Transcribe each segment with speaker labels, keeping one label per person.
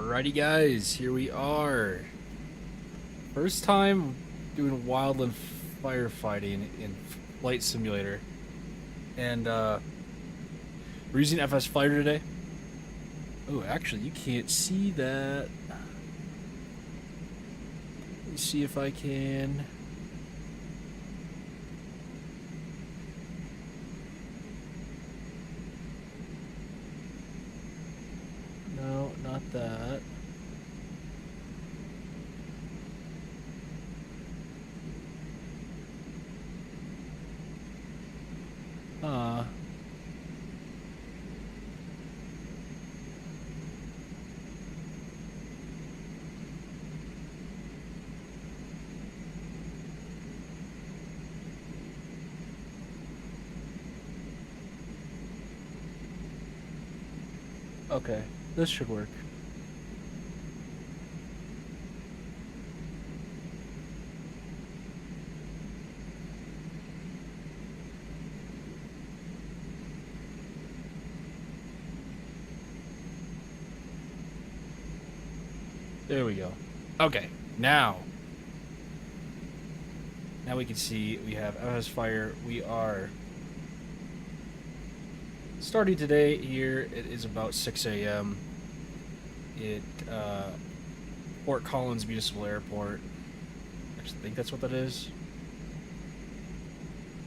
Speaker 1: Alrighty guys, here we are. First time doing wildland firefighting in Flight Simulator. And we're using Fsfire today. Oh, actually you can't see that. Let me see if I can. No, not that. Huh. Okay, this should work. There we go. Okay, now we can see we have Fsfire. We are starting today here. It is about 6 a.m. Fort Collins Municipal Airport. I think that's what that is.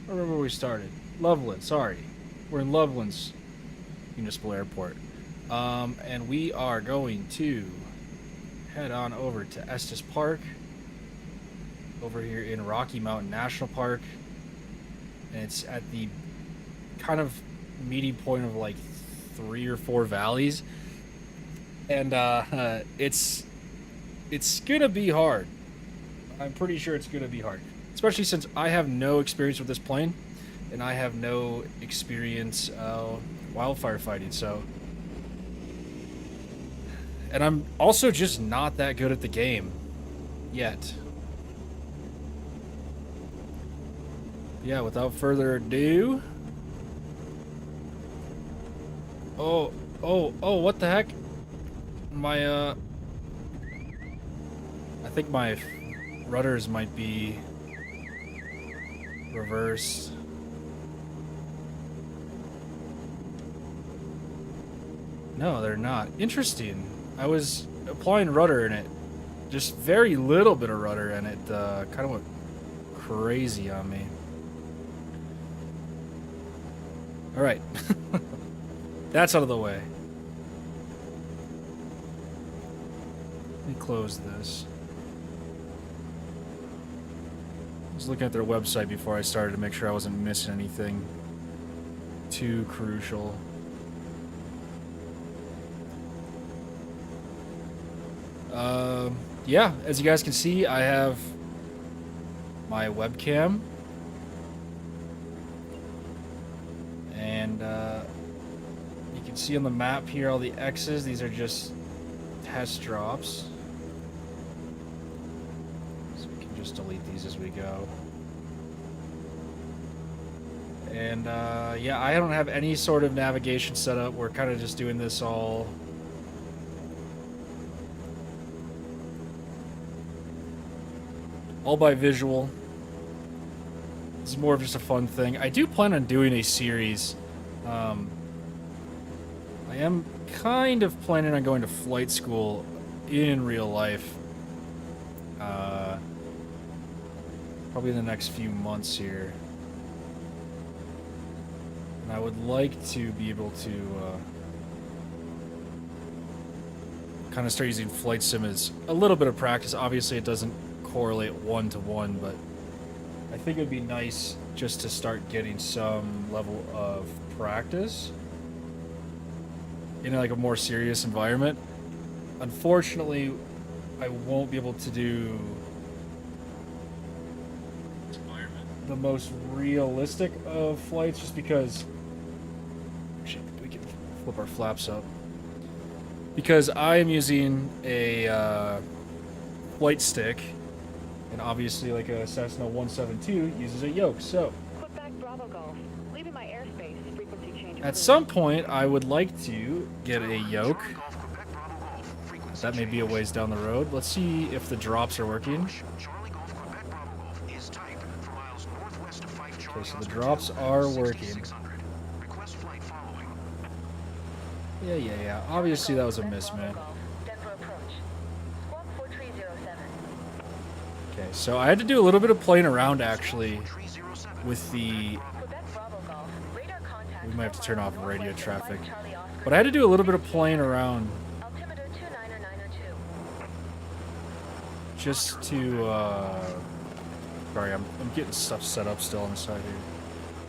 Speaker 1: I remember where we started. Loveland, sorry. We're in Loveland's Municipal Airport. And we are going to head on over to Estes Park. Over here in Rocky Mountain National Park. And it's at the kind of meeting point of like 3 or 4 valleys. And it's gonna be hard. I'm pretty sure it's gonna be hard. Especially since I have no experience with this plane. And I have no experience wildfire fighting, so. And I'm also just not that good at the game. Yet. Yeah, without further ado. Oh, what the heck? My, I think my rudders might be reversed. No, they're not. Interesting. I was applying rudder in it. Just very little bit of rudder, and it kind of went crazy on me. Alright. That's out of the way. Let me close this. I was looking at their website before I started to make sure I wasn't missing anything too crucial. Yeah, as you guys can see, I have my webcam. And you can see on the map here all the X's. These are just test drops. So we can just delete these as we go. And yeah, I don't have any sort of navigation set up. We're kind of just doing this all by visual. This is more of just a fun thing. I do plan on doing a series. I am kind of planning on going to flight school in real life. Probably in the next few months here. And I would like to be able to kind of start using flight sim as a little bit of practice. Obviously it doesn't correlate one-to-one, but I think it would be nice just to start getting some level of practice in like a more serious environment. Unfortunately, I won't be able to do the most realistic of flights just because we can flip our flaps up. Because I am using a flight stick. And obviously, like a Cessna 172 uses a yoke, so at some point, I would like to get a yoke that may be a ways down the road. Let's see if the drops are working. Okay, so the drops are working. Yeah. Obviously that was a miss, man. Okay, so I had to do a little bit of playing around, actually, with the... We might have to turn off radio traffic. But I had to do a little bit of playing around. Just to, Sorry, I'm getting stuff set up still on the side here.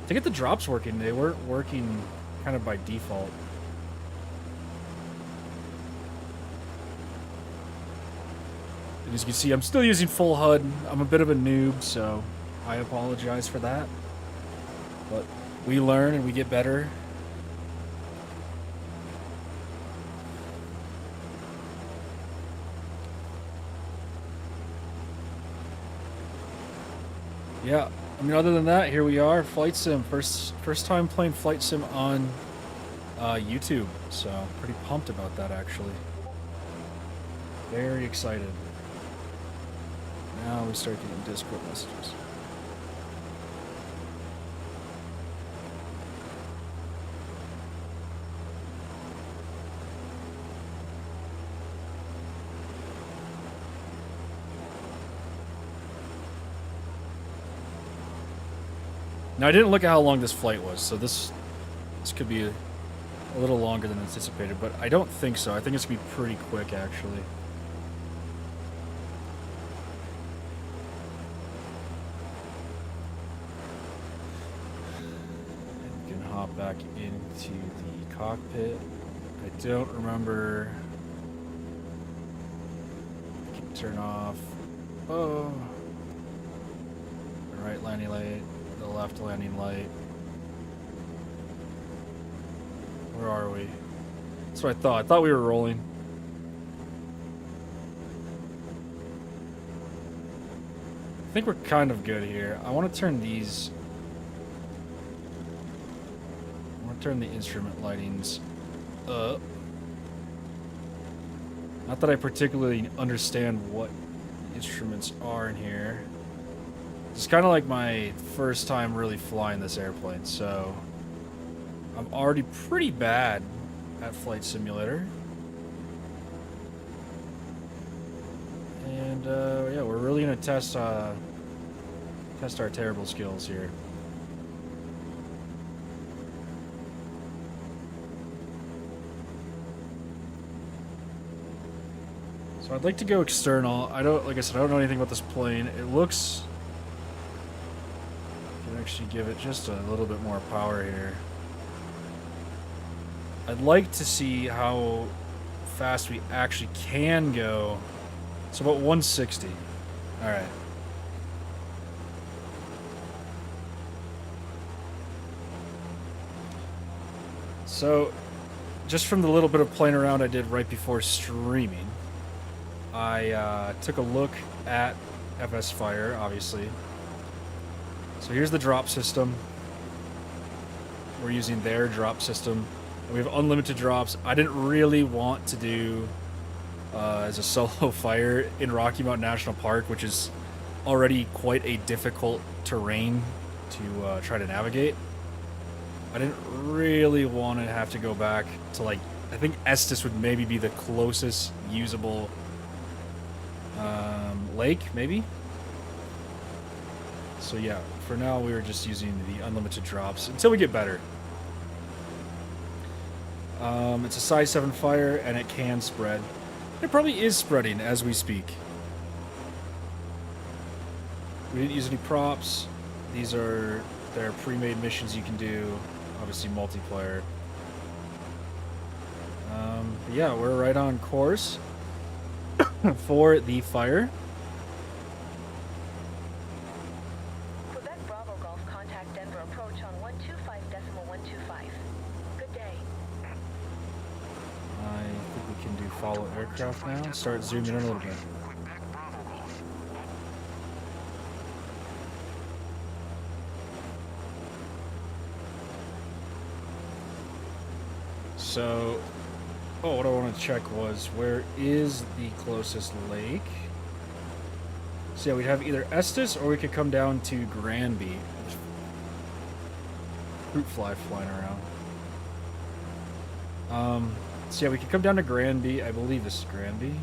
Speaker 1: To get the drops working, they weren't working kind of by default. And as you can see, I'm still using full HUD. I'm a bit of a noob, so I apologize for that. But we learn and we get better. Yeah, I mean, other than that, here we are, Flight Sim. First time playing Flight Sim on YouTube, so pretty pumped about that, actually. Very excited. Now we start getting Discord messages. Now, I didn't look at how long this flight was, so this could be a little longer than anticipated, but I don't think so. I think it's going to be pretty quick, actually. We can hop back into the cockpit. I don't remember. Turn off. Oh. The right landing light. The left landing light. Where are we? That's what I thought. I thought we were rolling. I think we're kind of good here. I want to turn these... I want to turn the instrument lightings up. Not that I particularly understand what instruments are in here. It's kind of like my first time really flying this airplane, so I'm already pretty bad at Flight Simulator. And yeah, we're really gonna test our terrible skills here. So I'd like to go external. Like I said, I don't know anything about this plane. It looks... Actually give it just a little bit more power here. I'd like to see how fast we actually can go. It's about 160. Alright. So, just from the little bit of playing around I did right before streaming, I took a look at Fsfire, obviously. So here's the drop system. We're using their drop system. We have unlimited drops. I didn't really want to do as a solo fire in Rocky Mountain National Park, which is already quite a difficult terrain to try to navigate. I didn't really want to have to go back to, like, I think Estes would maybe be the closest usable lake, maybe? So yeah, for now we were just using the unlimited drops until we get better. It's a size 7 fire and it can spread. It probably is spreading as we speak. We didn't use any props. These are their pre-made missions you can do. Obviously multiplayer. But yeah, we're right on course for the fire. Follow aircraft now. Start zooming in a little bit. So Oh, what I want to check was, where is the closest lake? So yeah, we'd have either Estes or we could come down to Granby. There's fruit fly flying around. So yeah, we could come down to Granby. I believe this is Granby.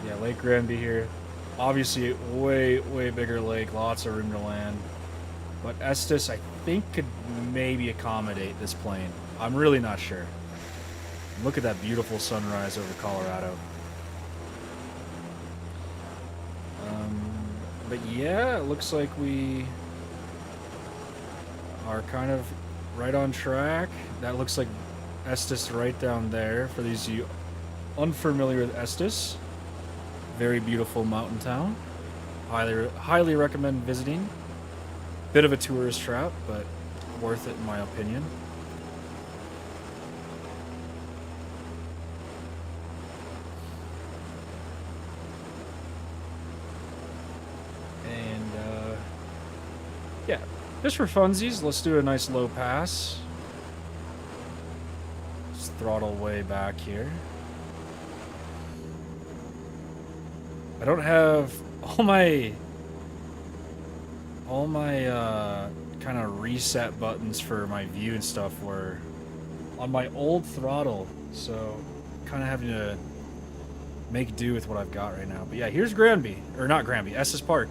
Speaker 1: Yeah, Lake Granby here. Obviously, way, way bigger lake. Lots of room to land. But Estes, I think, could maybe accommodate this plane. I'm really not sure. Look at that beautiful sunrise over Colorado. But yeah, it looks like we are kind of right on track. That looks like Estes right down there. For these of you unfamiliar with Estes, very beautiful mountain town. Highly recommend visiting. Bit of a tourist trap, but worth it in my opinion. And yeah, just for funsies, let's do a nice low pass. Just throttle way back here. I don't have all my kind of reset buttons for my view and stuff were on my old throttle, so kind of having to make do with what I've got right now. But yeah, here's Granby, or not Granby, Estes Park.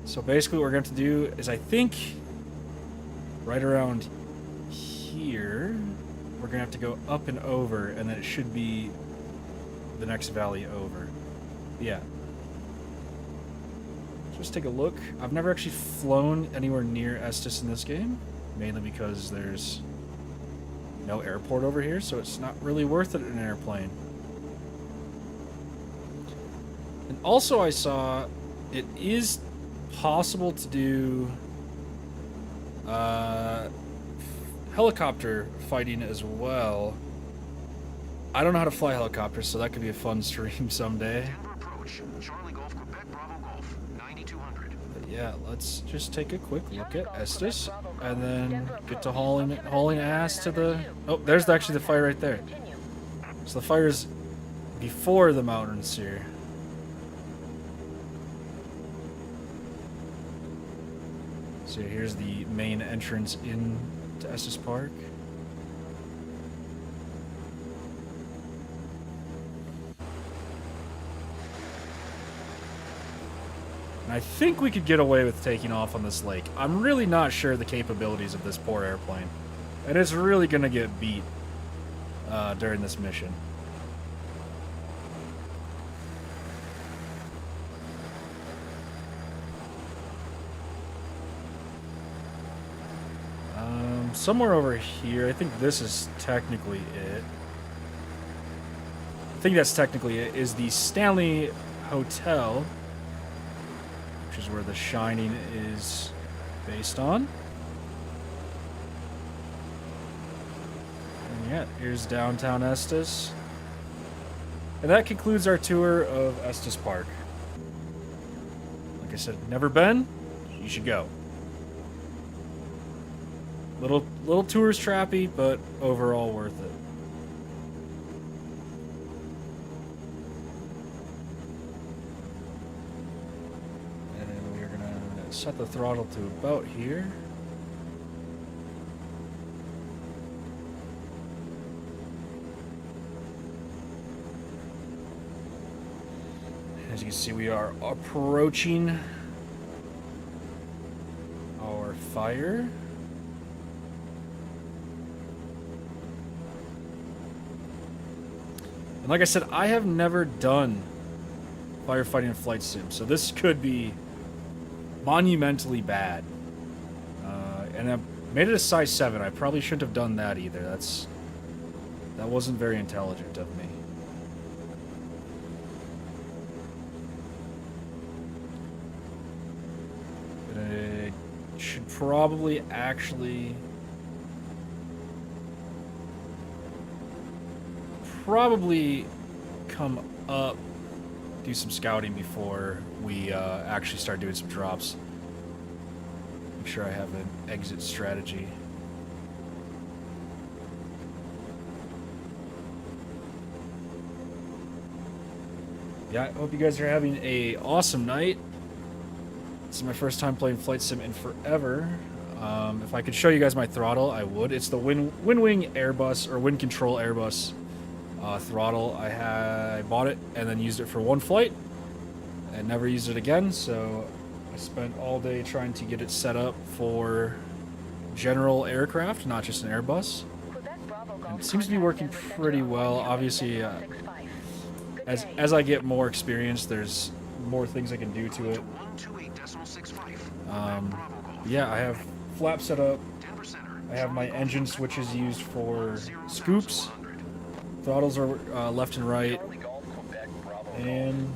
Speaker 1: So basically what we're going to do is, I think, right around here, we're going to have to go up and over, and then it should be the next valley over. Yeah. Just take a look. I've never actually flown anywhere near Estes in this game, mainly because there's no airport over here, so it's not really worth it in an airplane. And also I saw it is possible to do helicopter fighting as well. I don't know how to fly helicopters, so that could be a fun stream someday. But yeah, let's just take a quick look at Estes, and then get to hauling ass to the... Oh, there's actually the fire right there. So the fire's before the mountains here. So here's the main entrance in to Estes Park. And I think we could get away with taking off on this lake. I'm really not sure the capabilities of this poor airplane. And it's really going to get beat during this mission. Somewhere over here, I think this is technically it. I think that's technically it, is the Stanley Hotel, which is where The Shining is based on. And yeah, here's downtown Estes. And that concludes our tour of Estes Park. Like I said, never been? You should go. Little tourist trappy, but overall worth it. And we're gonna set the throttle to about here. As you can see, we are approaching our fire. And like I said, I have never done firefighting in flight sim, so this could be monumentally bad. And I made it a size 7. I probably shouldn't have done that either. That wasn't very intelligent of me. But I should probably actually... come up, do some scouting before we actually start doing some drops. Make sure I have an exit strategy. Yeah, I hope you guys are having a awesome night. This is my first time playing Flight Sim in forever. If I could show you guys my throttle, I would. It's the Wing Airbus, or Wind Control Airbus throttle. I bought it and then used it for one flight and never used it again, so I spent all day trying to get it set up for general aircraft, not just an Airbus. And it seems to be working pretty well. Obviously, as I get more experience, there's more things I can do to it. Yeah, I have flaps set up. I have my engine switches used for scoops. Throttles are left and right. And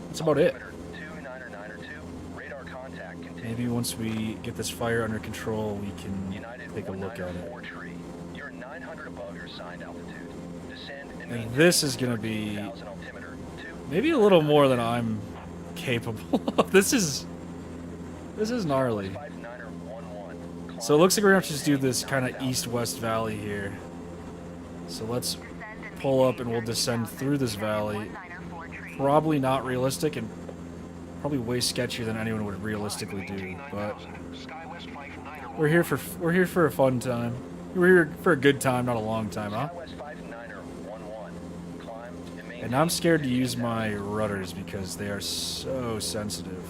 Speaker 1: that's about it. Maybe once we get this fire under control, we can take a look at it. And this is going to be maybe a little more than I'm capable of. This is gnarly. So it looks like we're going to have to just do this kind of east-west valley here. So let's pull up and we'll descend through this valley. Probably not realistic and probably way sketchier than anyone would realistically do, but we're here for a fun time. We're here for a good time, not a long time, huh? And I'm scared to use my rudders because they are so sensitive.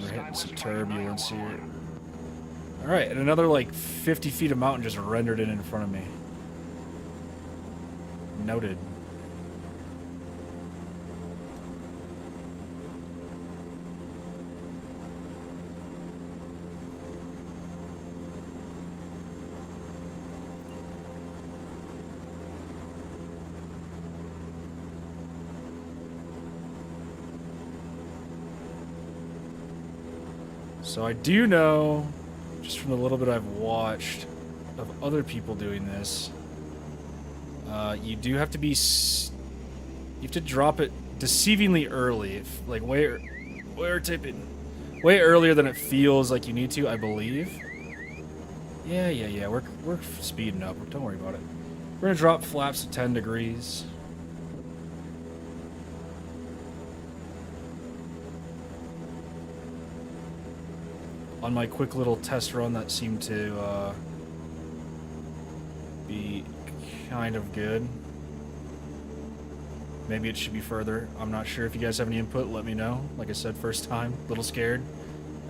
Speaker 1: We're hitting some turbulence here. Alright, and another like 50 feet of mountain just rendered in front of me. Noted. So I do know, just from the little bit I've watched of other people doing this, you do have to be, you have to drop it deceivingly early, like way earlier than it feels like you need to, I believe. Yeah, we're speeding up, don't worry about it. We're gonna drop flaps to 10 degrees. On my quick little test run, that seemed to be kind of good. Maybe it should be further. I'm not sure. If you guys have any input, let me know. Like I said, first time, a little scared.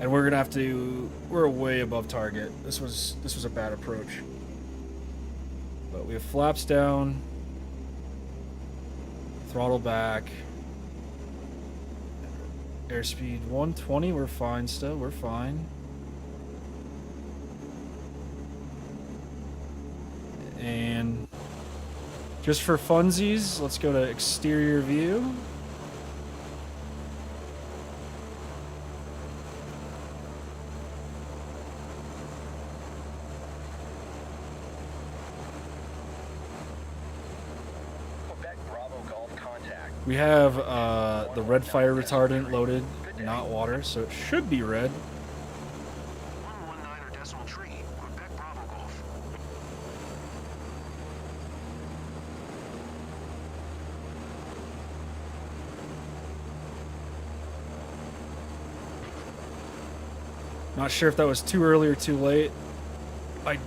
Speaker 1: And we're gonna have to, we're way above target. This was a bad approach. But we have flaps down, throttle back, airspeed 120, we're fine still, we're fine. And just for funsies, let's go to exterior view. We have the red fire retardant loaded, not water, so it should be red. Not sure if that was too early or too late. I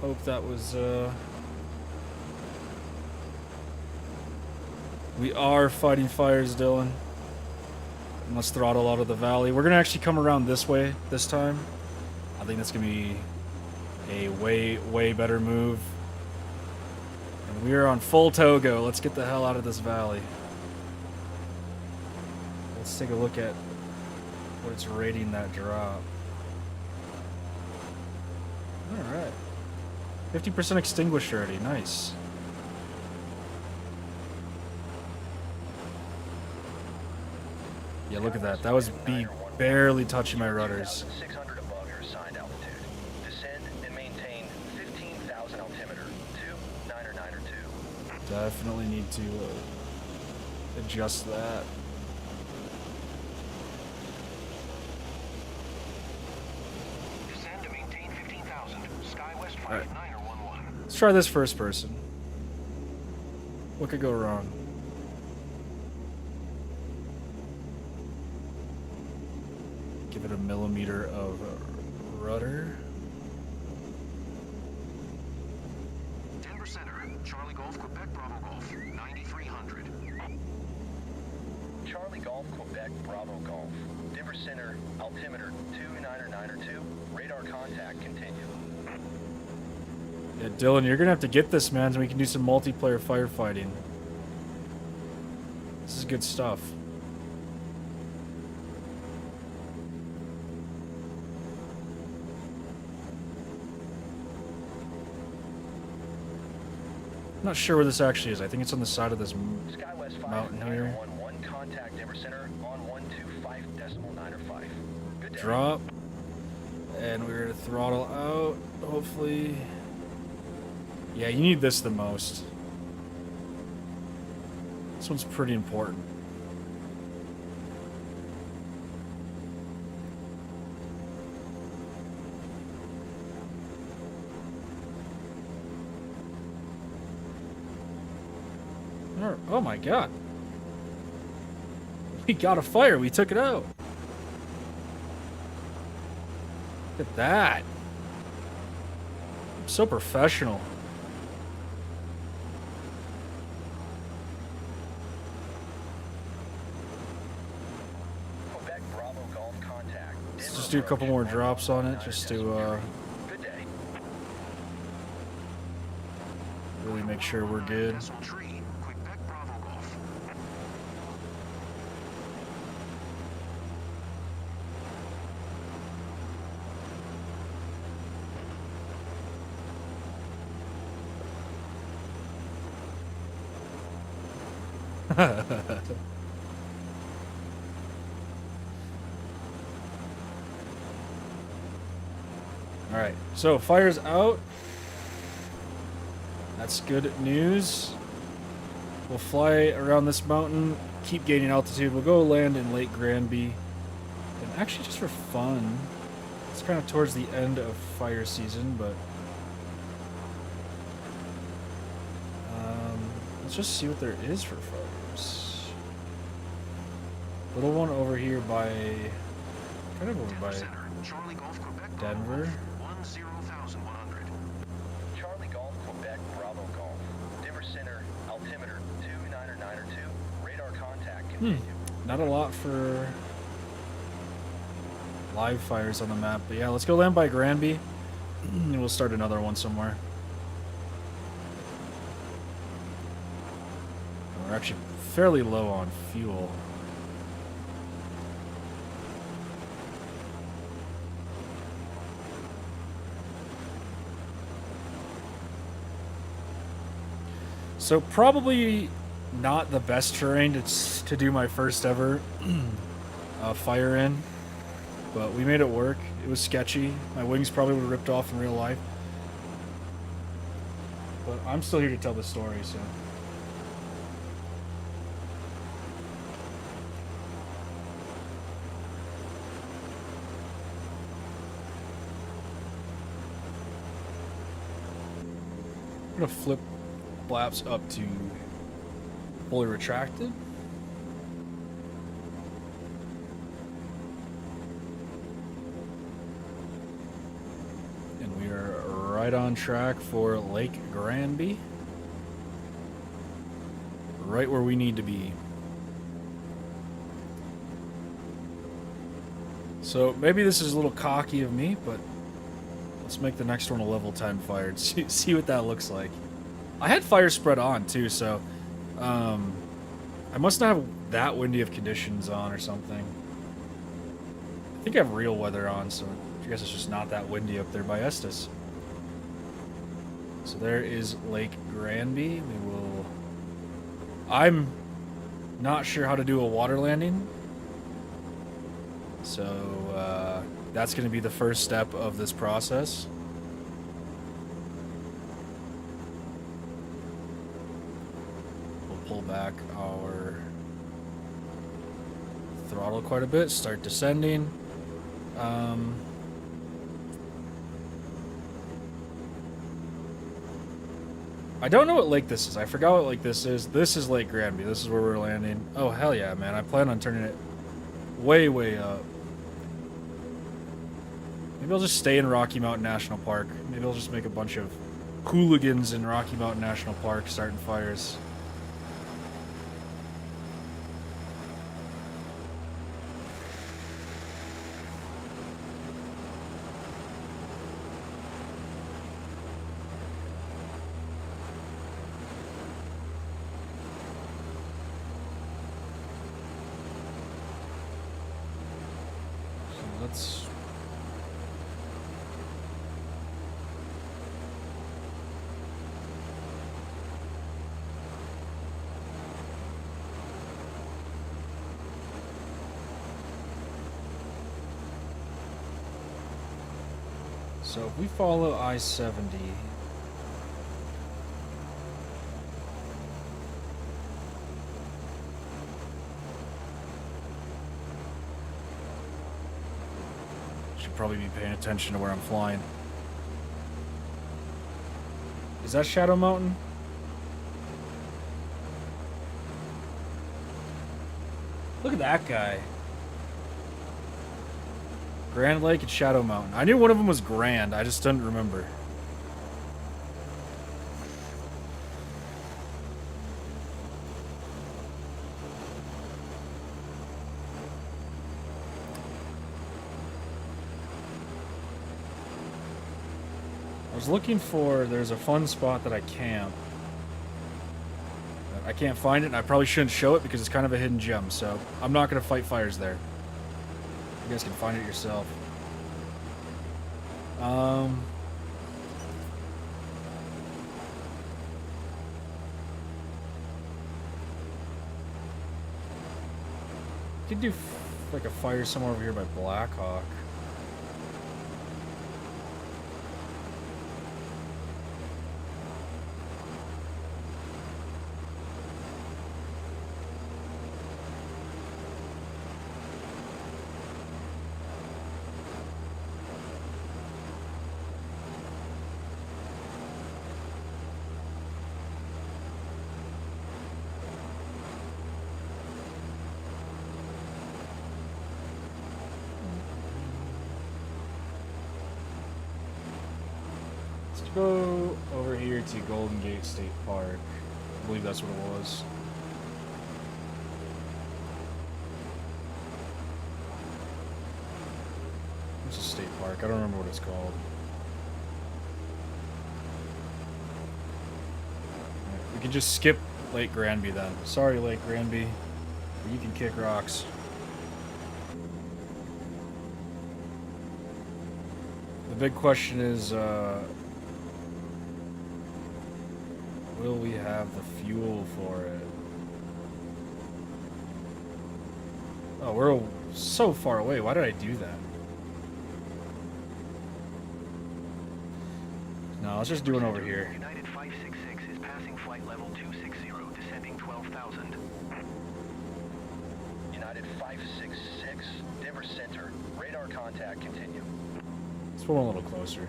Speaker 1: hope that was, we are fighting fires, Dylan. Let's throttle out of the valley. We're gonna actually come around this way this time. I think that's gonna be a way better move. And we are on full Togo. Let's get the hell out of this valley. Let's take a look at what it's rating that drop. Alright. 50% extinguished already. Nice. Yeah, look at that. That was me barely touching my rudders. Definitely need to adjust that.
Speaker 2: Descend to maintain 15,000. Sky West
Speaker 1: All right.
Speaker 2: 59er11.
Speaker 1: Let's try this first person. What could go wrong? Give it a millimeter of rudder.
Speaker 2: Denver Center, Charlie Golf, Quebec, Bravo Golf, 9300.
Speaker 3: Charlie Golf, Quebec, Bravo Golf. Denver Center, altimeter 299er2. Radar contact continue.
Speaker 1: Yeah, Dylan, you're gonna have to get this, man, so we can do some multiplayer firefighting. This is good stuff. I'm not sure where this actually is. I think it's on the side of this
Speaker 3: SkyWest
Speaker 1: mountain here.
Speaker 3: 5911, contact Denver Center on 125.905. Good day.
Speaker 1: Drop. And we're gonna throttle out, hopefully. Yeah, you need this the most. This one's pretty important. Oh my god. We got a fire. We took it out. Look at that. I'm so professional.
Speaker 3: Quebec, Bravo Golf, contact.
Speaker 1: Let's just do a couple more drops on it just to
Speaker 3: Good day.
Speaker 1: really make sure we're good.
Speaker 2: Decimal tree, Quebec, Bravo Golf.
Speaker 1: Alright, so fire's out. That's good news. We'll fly around this mountain, keep gaining altitude. We'll go land in Lake Granby. And actually, just for fun, it's kind of towards the end of fire season, but let's just see what there is for fires. Little one over here by, kind of over
Speaker 2: Denver
Speaker 1: by
Speaker 2: Center, Charlie Golf, Quebec,
Speaker 1: Denver.
Speaker 2: Bravo Golf, 10,100.
Speaker 3: Charlie Golf, Quebec, Bravo Golf. Denver Center, altimeter 299er2. Radar contact continue.
Speaker 1: Not a lot for live fires on the map, but yeah, let's go land by Granby, and we'll start another one somewhere. We're actually fairly low on fuel. So probably not the best terrain to do my first ever fire in, but we made it work. It was sketchy. My wings probably would have ripped off in real life, but I'm still here to tell the story, so. I'm gonna flip flaps up to fully retracted. And we are right on track for Lake Granby. Right where we need to be. So maybe this is a little cocky of me, but let's make the next one a level 10 fire and see what that looks like. I had fire spread on too, so I must not have that windy of conditions on or something. I think I have real weather on, so I guess it's just not that windy up there by Estes. So there is Lake Granby. We will... I'm not sure how to do a water landing, so that's going to be the first step of this process. pull back our throttle quite a bit, start descending. I don't know what lake this is. I forgot what lake this is. This is Lake Granby. This is where we're landing. Oh, hell yeah, man. I plan on turning it way, way up. Maybe I'll just stay in Rocky Mountain National Park. Maybe I'll just make a bunch of hooligans in Rocky Mountain National Park starting fires. Let's... So if we follow I-70... probably be paying attention to where I'm flying. Is that Shadow Mountain? Look at that guy. Grand Lake and Shadow Mountain. I knew one of them was Grand, I just didn't remember. I was looking for, there's a fun spot that I camp. I can't find it, and I probably shouldn't show it because it's kind of a hidden gem, so I'm not going to fight fires there. You guys can find it yourself. Could do like a fire somewhere over here by Blackhawk. Go over here to Golden Gate State Park. I believe that's what it was. It's a state park. I don't remember what it's called. We can just skip Lake Granby then. Sorry, Lake Granby. But you can kick rocks. The big question is, will we have the fuel for it? Oh, we're so far away. Why did I do that? No, let's just do it over here.
Speaker 3: United 566 is passing flight level 260, descending 12,000. United 566, Denver Center. Radar contact, continue.
Speaker 1: Let's pull a little closer.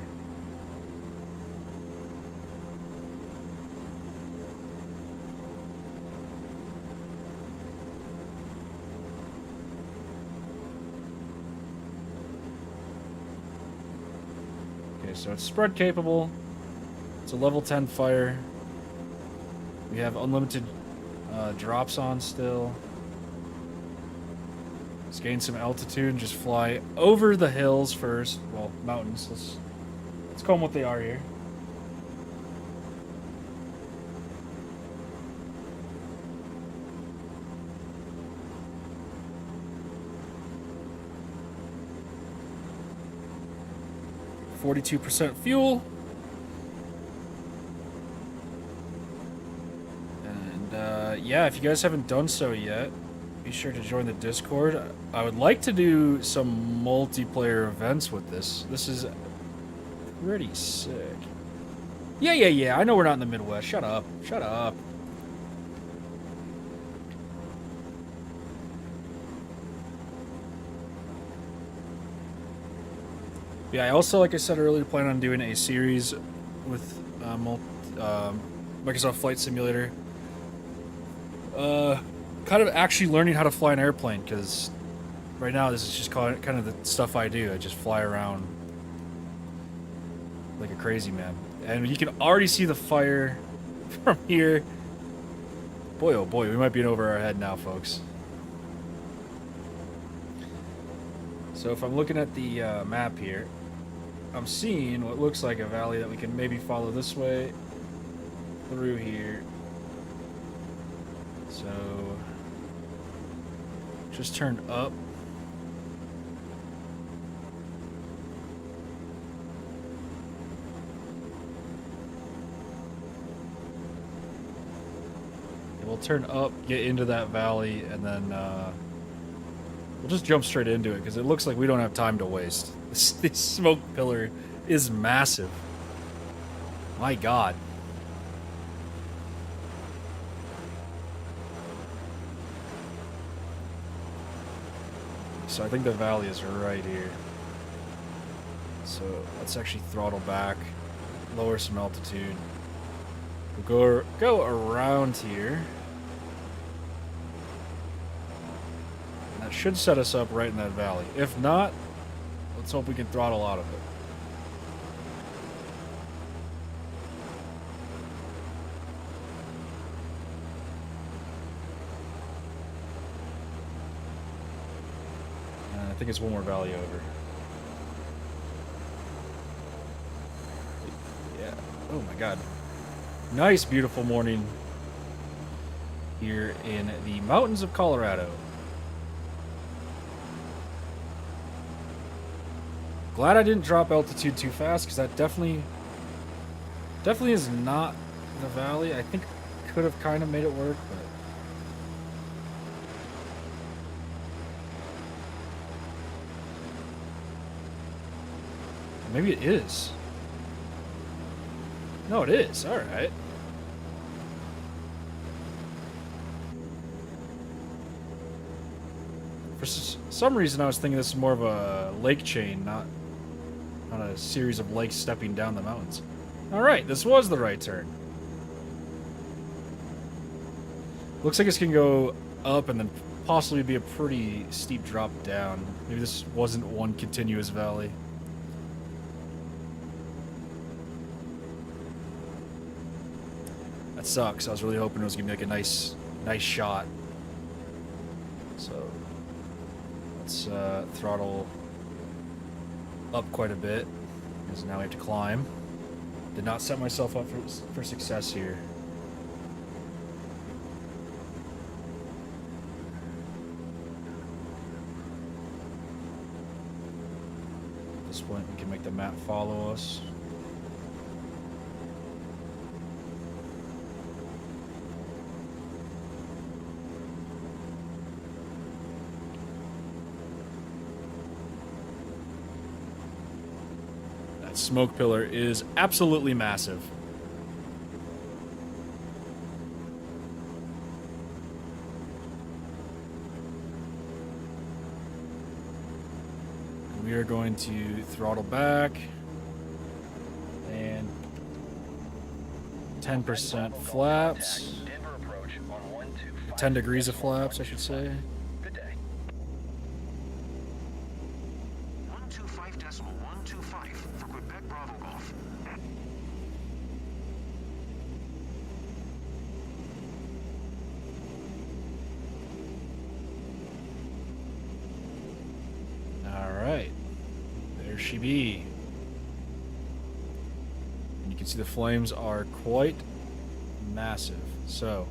Speaker 1: So it's spread capable. It's a level 10 fire. We have unlimited drops on still. Let's gain some altitude and just fly over the hills first. Well, mountains. Let's call them what they are here. %, fuel. And yeah, if you guys haven't done so yet, be sure to join the Discord. I would like to do some multiplayer events with this. This is pretty sick. Yeah. I know we're not in the Midwest. Shut up. Shut up. Yeah, I also, like I said earlier, plan on doing a series with Microsoft Flight Simulator. Kind of actually learning how to fly an airplane, because right now this is just kind of the stuff I do. I just fly around like a crazy man. And you can already see the fire from here. Boy, oh boy, we might be in over our head now, folks. So if I'm looking at the map here, I'm seeing what looks like a valley that we can maybe follow this way through here. So just turn up. We'll turn up, get into that valley, and then we'll just jump straight into it, because it looks like we don't have time to waste. This smoke pillar is massive. My God. So I think the valley is right here. So let's actually throttle back, lower some altitude. We'll go around here. That should set us up right in that valley. If not, let's hope we can throttle out of it. I think it's one more valley over. Yeah. Oh my God. Nice, beautiful morning here in the mountains of Colorado. Glad I didn't drop altitude too fast, because that definitely is not the valley. I think could have kind of made it work, but maybe it is. No, it is. All right. For some reason, I was thinking this is more of a lake chain, not a series of lakes stepping down the mountains. All right, this was the right turn. Looks like it's gonna go up and then possibly be a pretty steep drop down. Maybe this wasn't one continuous valley. That sucks. I was really hoping it was gonna be like a nice shot. So let's throttle up quite a bit, because now we have to climb. Did not set myself up for success here. At this point, we can make the map follow us. Smoke pillar is absolutely massive. We are going to throttle back and 10% flaps. 10 degrees of flaps, I should say.
Speaker 2: 125.125 for Quebec Bravo Golf.
Speaker 1: Alright. There she be. And you can see the flames are quite massive. So,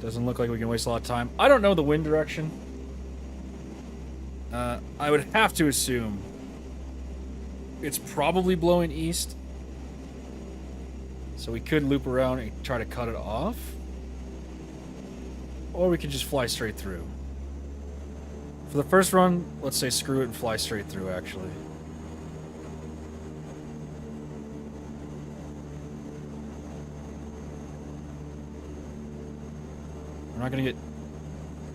Speaker 1: doesn't look like we can waste a lot of time. I don't know the wind direction. I would have to assume it's probably blowing east. So we could loop around and try to cut it off. Or we could just fly straight through. For the first run, let's say screw it and fly straight through, actually. We're not going to get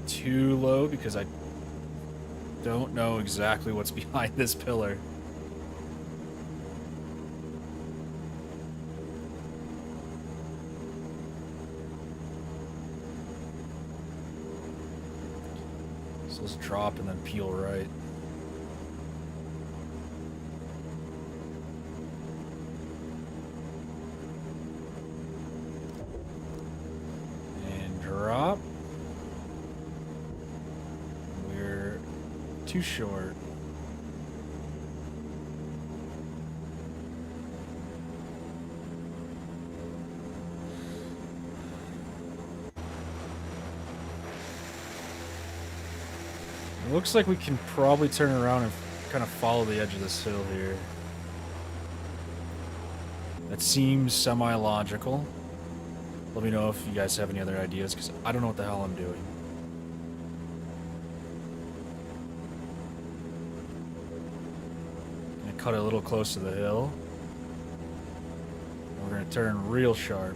Speaker 1: too low, because I Don't know exactly what's behind this pillar. So let's drop and then peel right. And drop. We're too short. It looks like we can probably turn around and kind of follow the edge of this hill here. That seems semi-logical. Let me know if you guys have any other ideas, because I don't know what the hell I'm doing. Gonna cut it a little close to the hill. And we're gonna turn real sharp.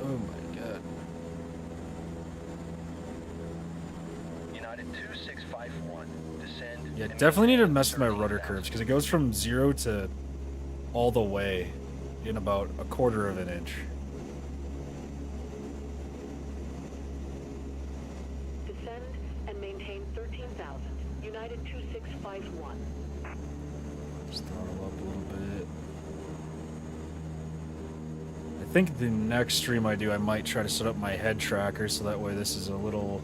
Speaker 1: Oh my god.
Speaker 3: United 2651, descend.
Speaker 1: Yeah, definitely need to mess with my rudder curves, because it goes from 0 to all the way in about a quarter of an inch.
Speaker 4: Descend and maintain 13,000. United 2651.
Speaker 1: Just throttle up a little bit. I think the next stream I do, I might try to set up my head tracker so that way this is a little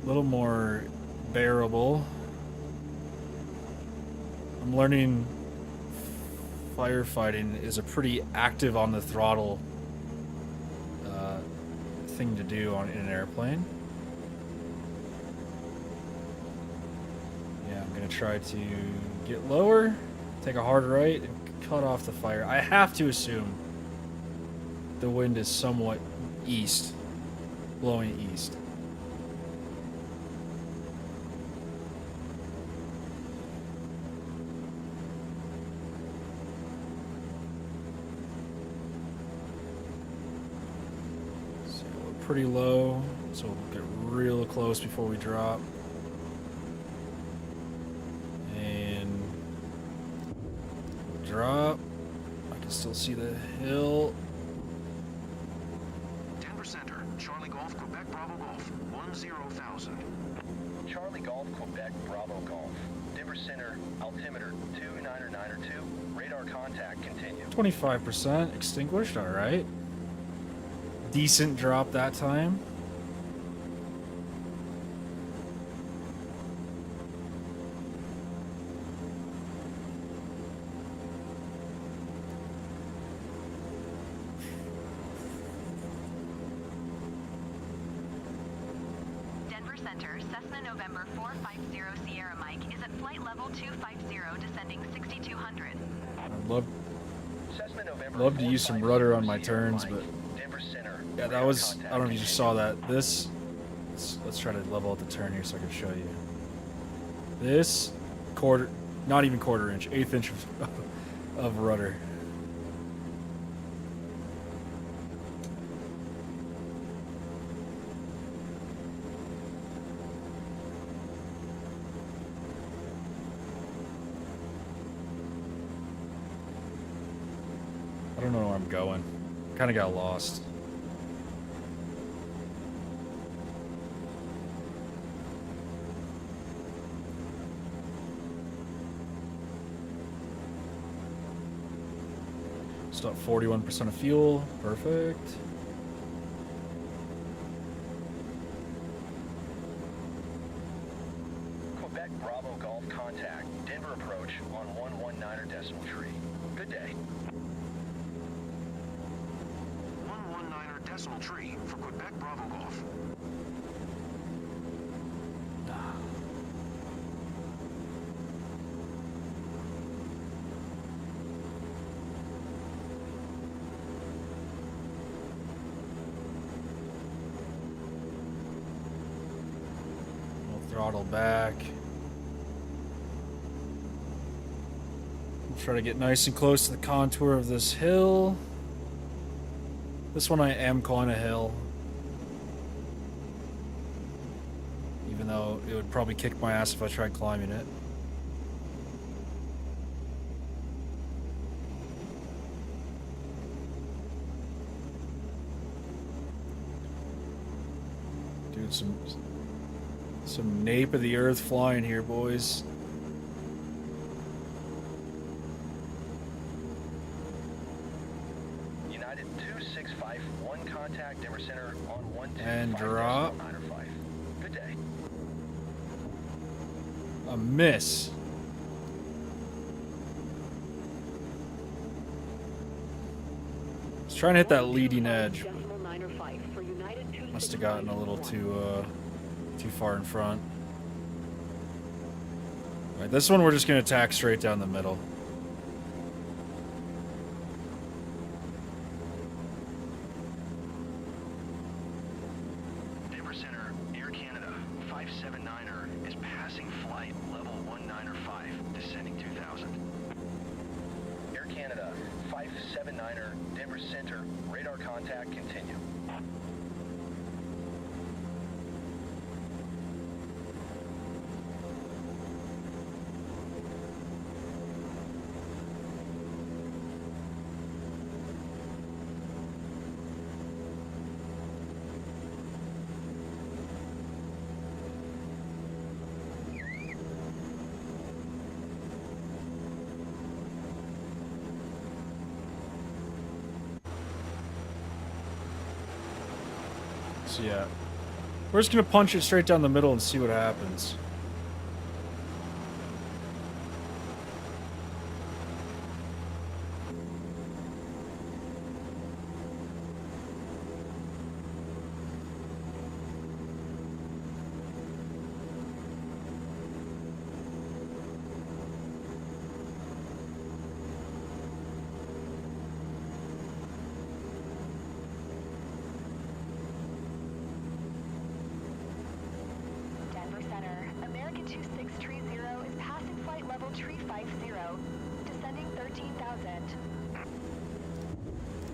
Speaker 1: more bearable. I'm learning firefighting is a pretty active on the throttle thing to do in an airplane. Yeah, I'm gonna try to get lower, take a hard right, and cut off the fire. I have to assume the wind is somewhat east, blowing east. So we're pretty low, so we'll get real close before we drop. And drop. I can still see the hill.
Speaker 2: Denver Center, Charlie Golf, Quebec Bravo Golf, 10,000.
Speaker 3: Charlie Golf, Quebec, Bravo Golf. Denver Center, altimeter 29902. Radar contact continue.
Speaker 1: 25% extinguished, alright. Decent drop that time.
Speaker 5: Denver Center, Cessna November 450 Sierra Mike is at flight level 250, descending 6200.
Speaker 1: I'd love
Speaker 3: Cessna November
Speaker 1: to use some rudder on my
Speaker 3: 450
Speaker 1: turns,
Speaker 3: Sierra
Speaker 1: but
Speaker 3: Mike. Denver Center,
Speaker 1: yeah, that
Speaker 3: radar
Speaker 1: was, I
Speaker 3: contact
Speaker 1: don't know if you just
Speaker 3: continue.
Speaker 1: saw that. This, let's try to level out the turn here so I can show you. This quarter, not even quarter inch, eighth inch of rudder. I don't know where I'm going. Kind of got lost. Still at 41% of fuel. Perfect.
Speaker 3: Quebec Bravo Golf contact. Denver approach on 119 decimal tree. Good day.
Speaker 2: 119 decimal tree for Quebec Bravo Golf. We'll throttle back.
Speaker 1: Try to get nice and close to the contour of this hill. This one I am calling a hill. Even though it would probably kick my ass if I tried climbing it. Dude, some nape of the earth flying here, boys.
Speaker 3: United 2651, contact Denver Center on 125.
Speaker 1: And drop.
Speaker 3: Good day.
Speaker 1: A miss. I was trying to hit that leading edge. Must have gotten a little too far in front. Alright, this one we're just gonna attack straight down the middle.
Speaker 3: Denver Center, Air Canada, 579er is passing flight level 195, descending 2000. Air Canada, 579er, Denver Center, radar contact, continue.
Speaker 1: So yeah, we're just gonna punch it straight down the middle and see what happens.
Speaker 5: Denver Center, American 2630 is passing flight level 350, descending 13,000.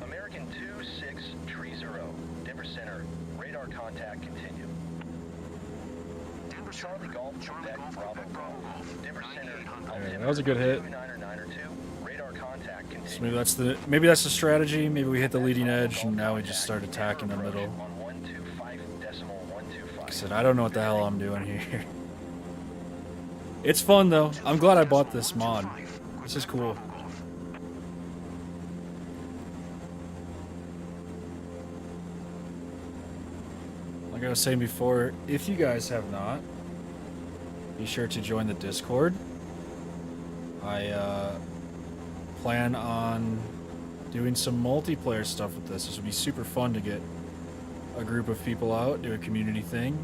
Speaker 3: American 2630, Denver Center, radar contact, continue.
Speaker 2: Denver
Speaker 3: Charlie
Speaker 2: Center,
Speaker 3: Golf,
Speaker 2: Charlie
Speaker 3: Quebec,
Speaker 2: Golf,
Speaker 3: Bravo
Speaker 2: Quebec,
Speaker 3: Golf.
Speaker 2: Bravo Golf.
Speaker 3: Denver Center,
Speaker 2: 9800.
Speaker 1: That was a good hit.
Speaker 3: 2992, radar contact,
Speaker 1: So
Speaker 3: continue.
Speaker 1: maybe that's the strategy. Maybe we hit the leading edge and now we just start attacking the middle.
Speaker 3: On 125.125.
Speaker 1: Like I said, I don't know what the hell I'm doing here. It's fun though. I'm glad I bought this mod. This is cool. Like I was saying before, if you guys have not, be sure to join the Discord. I plan on doing some multiplayer stuff with this. This would be super fun to get a group of people out, do a community thing.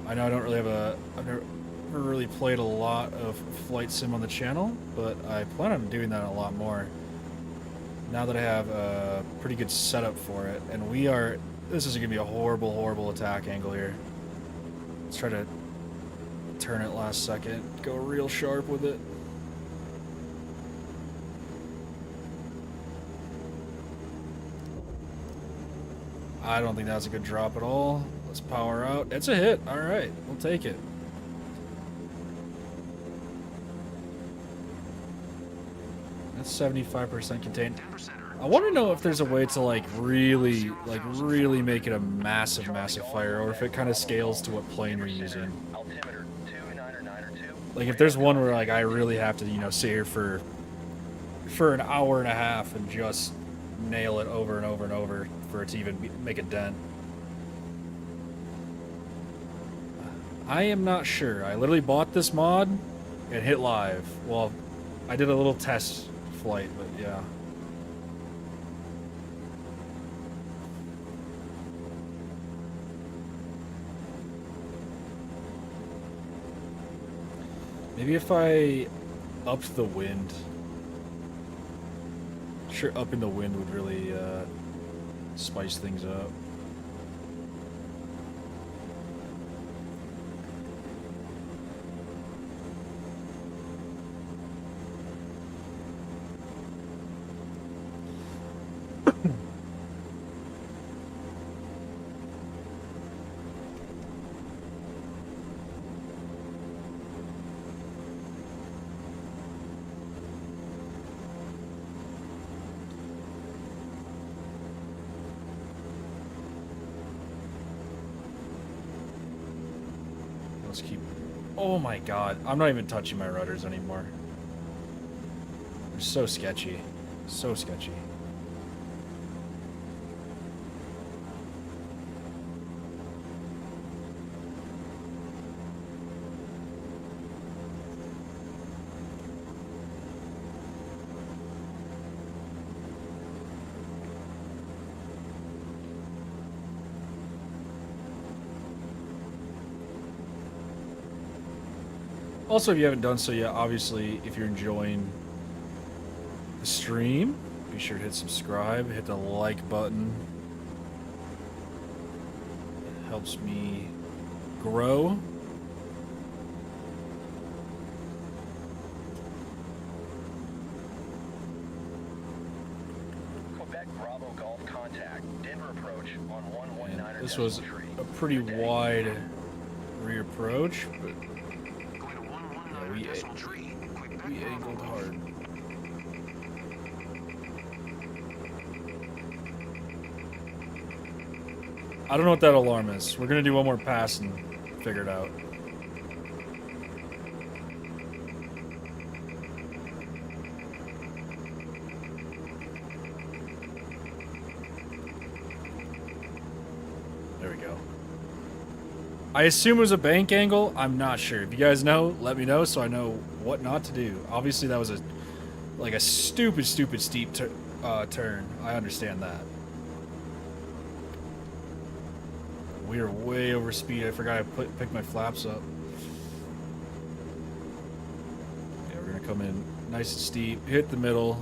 Speaker 1: I know I don't really have I've never really played a lot of flight sim on the channel, but I plan on doing that a lot more now that I have a pretty good setup for it. And this is gonna be a horrible attack angle here. Let's try to turn it last second, go real sharp with it. I don't think that's a good drop at all. Let's power out. It's a hit. All right, we'll take it. That's 75% contained.
Speaker 2: Denver Center.
Speaker 1: I want to know if there's a way to really make it a massive fire, or if it kind of scales to what plane you're using.
Speaker 3: Altimeter 2992.
Speaker 1: Like if there's one where like I really have to, sit here for an hour and a half and just nail it over and over and over for it to even make a dent. I am not sure. I literally bought this mod and hit live. Well, I did a little test flight, but yeah. Maybe if I upped the wind. Sure, upping the wind would really spice things up. Let's keep... Oh my god. I'm not even touching my rudders anymore. They're so sketchy. So sketchy. Also, if you haven't done so yet, obviously, if you're enjoying the stream, be sure to hit subscribe, hit the like button. It helps me grow.
Speaker 3: Quebec Bravo Golf contact. Denver approach on 119er.
Speaker 1: This was a pretty wide rear approach, but
Speaker 2: Going to 119er
Speaker 1: we
Speaker 2: decimal tree. Quebec
Speaker 1: we
Speaker 2: Bravo
Speaker 1: angled
Speaker 2: Golf.
Speaker 1: hard. I don't know what that alarm is. We're gonna do one more pass and figure it out. There we go. I assume it was a bank angle. I'm not sure. If you guys know, let me know so I know what not to do. Obviously, that was a stupid steep turn. I understand that. We are way over speed. I forgot I pick my flaps up. Yeah, we're gonna come in nice and steep, hit the middle.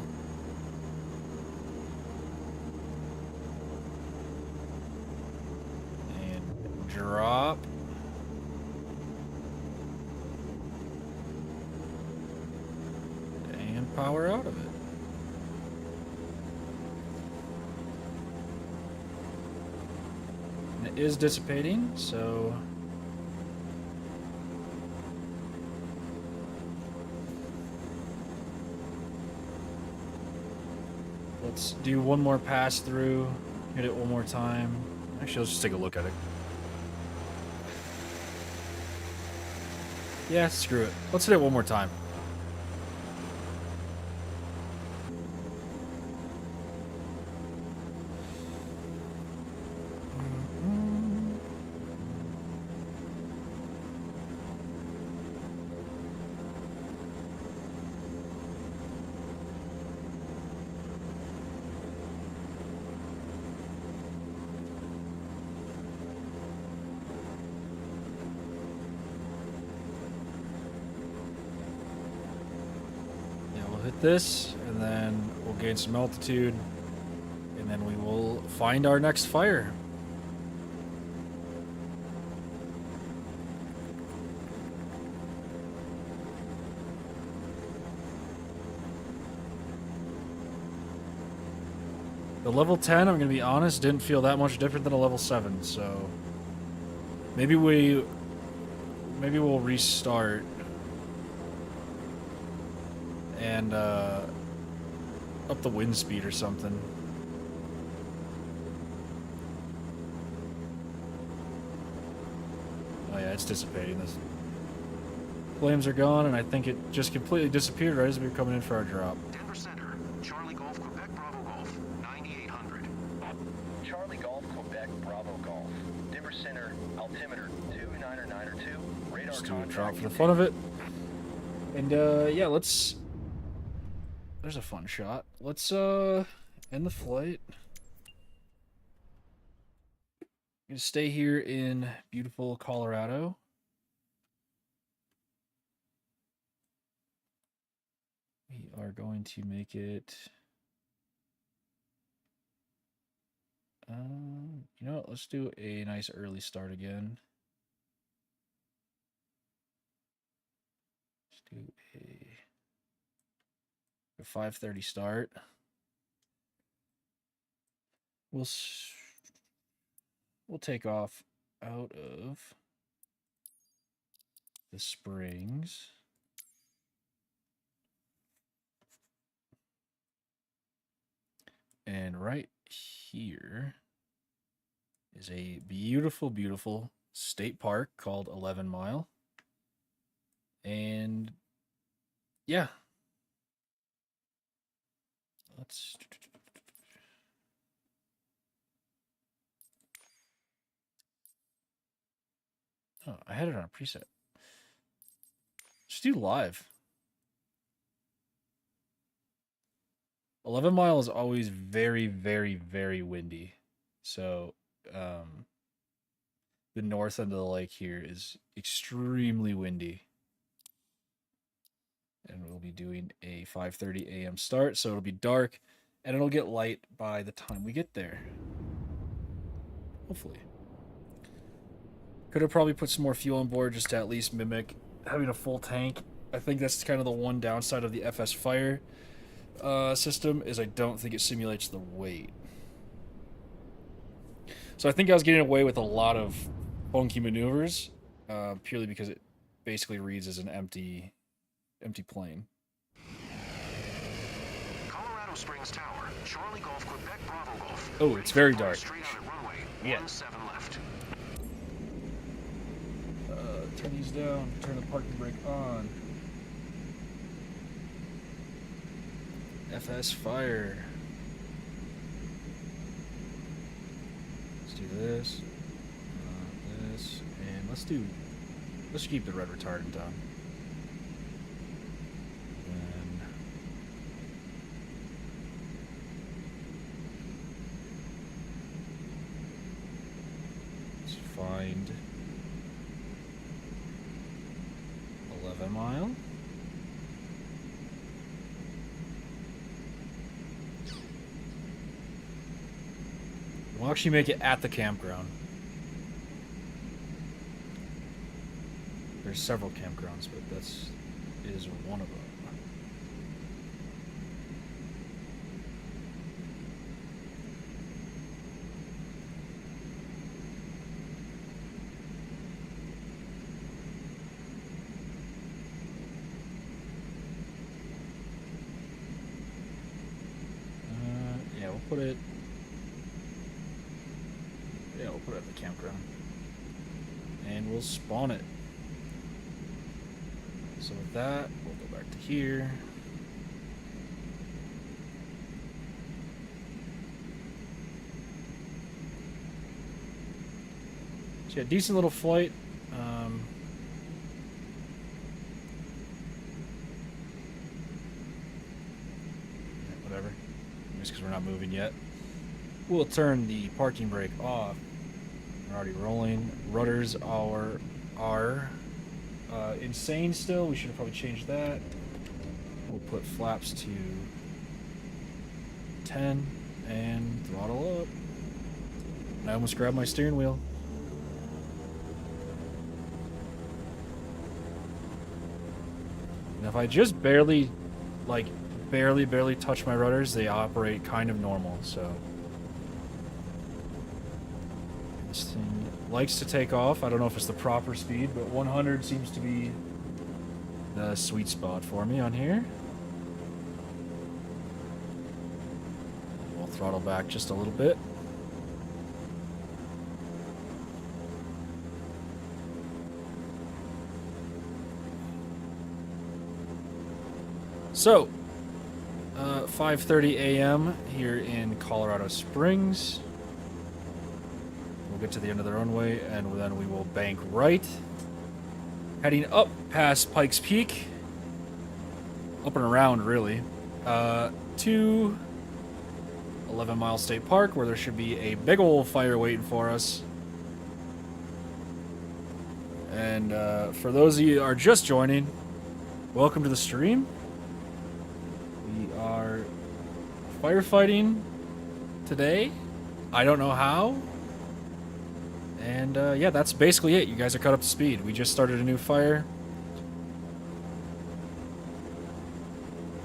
Speaker 1: And drop. And power out of it. It is dissipating, so let's do one more pass through, hit it one more time. Actually, let's just take a look at it. Yeah, screw it. Let's hit it one more time. Hit this, and then we'll gain some altitude, and then we will find our next fire. The level 10, I'm gonna be honest, didn't feel that much different than a level 7, so maybe we'll restart and up the wind speed or something. Oh yeah, it's dissipating. The flames are gone, and I think it just completely disappeared right as we were coming in for our drop.
Speaker 2: Denver Center, Charlie Golf, Quebec Bravo Golf, 9800.
Speaker 3: Charlie Golf, Quebec Bravo Golf. Denver Center, altimeter 29er 2. Radar
Speaker 1: Just do a
Speaker 3: contact.
Speaker 1: drop for the fun of it. And yeah, let's... There's a fun shot. Let's end the flight. Gonna stay here in beautiful Colorado. We are going to make it. You know what? Let's do a nice early start again. Let's do a 5:30 start. We'll take off out of the Springs. And right here is a beautiful, beautiful state park called 11 Mile. And yeah. Let's... Oh, I had it on a preset. Just do live. 11 Mile is always very, very, very windy. So, the north end of the lake here is extremely windy. And we'll be doing a 5:30 a.m. start, so it'll be dark, and it'll get light by the time we get there. Hopefully. Could have probably put some more fuel on board just to at least mimic having a full tank. I think that's kind of the one downside of the Fsfire system, is I don't think it simulates the weight. So I think I was getting away with a lot of funky maneuvers, purely because it basically reads as an empty plane.
Speaker 2: Colorado Springs Tower, Charlie Golf, Quebec, Bravo Golf.
Speaker 1: Oh, it's very dark.
Speaker 2: Straight out at runway
Speaker 1: Yeah.
Speaker 2: 17 left.
Speaker 1: Turn these down, turn the parking brake on. Fsfire. Let's do this, and let's keep the red retardant on. And let's find 11 Mile. We'll actually make it at the campground. There's several campgrounds, but that's is one of them. Yeah, we'll put it. Yeah, we'll put it at the campground. And we'll spawn it. So with that, we'll go back to here. So yeah, decent little flight. Whatever. Just because we're not moving yet. We'll turn the parking brake off. We're already rolling. Rudders are insane still. We should have probably changed that. We'll put flaps to 10 and throttle up. And I almost grabbed my steering wheel. And if I just barely touch my rudders, they operate kind of normal, so. This thing likes to take off. I don't know if it's the proper speed, but 100 seems to be the sweet spot for me on here. We'll throttle back just a little bit. So, 5:30 a.m. here in Colorado Springs. We'll get to the end of the runway, and then we will bank right, heading up past Pikes Peak, up and around really, to 11 Mile State Park, where there should be a big old fire waiting for us. And for those of you who are just joining, welcome to the stream. We are firefighting today. I don't know how. And yeah, that's basically it. You guys are caught up to speed. We just started a new fire.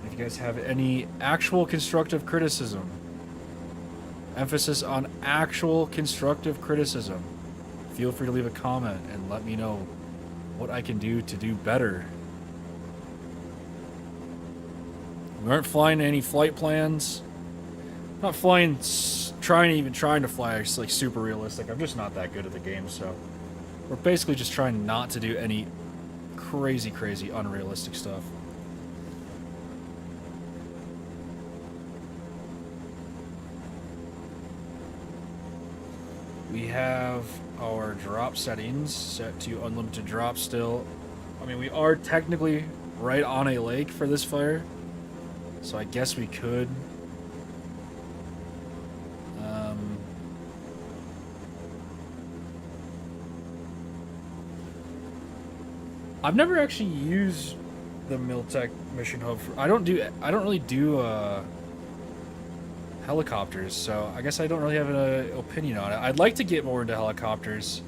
Speaker 1: If you guys have any actual constructive criticism, emphasis on actual constructive criticism, feel free to leave a comment and let me know what I can do to do better. We aren't flying any flight plans. I'm not flying, trying to fly. It's like super realistic. I'm just not that good at the game, so we're basically just trying not to do any crazy, crazy, unrealistic stuff. We have our drop settings set to unlimited drop still. I mean, we are technically right on a lake for this fire, so I guess we could. I've never actually used the Miltech mission hub. I don't really do helicopters, so I guess I don't really have an opinion on it. I'd like to get more into helicopters.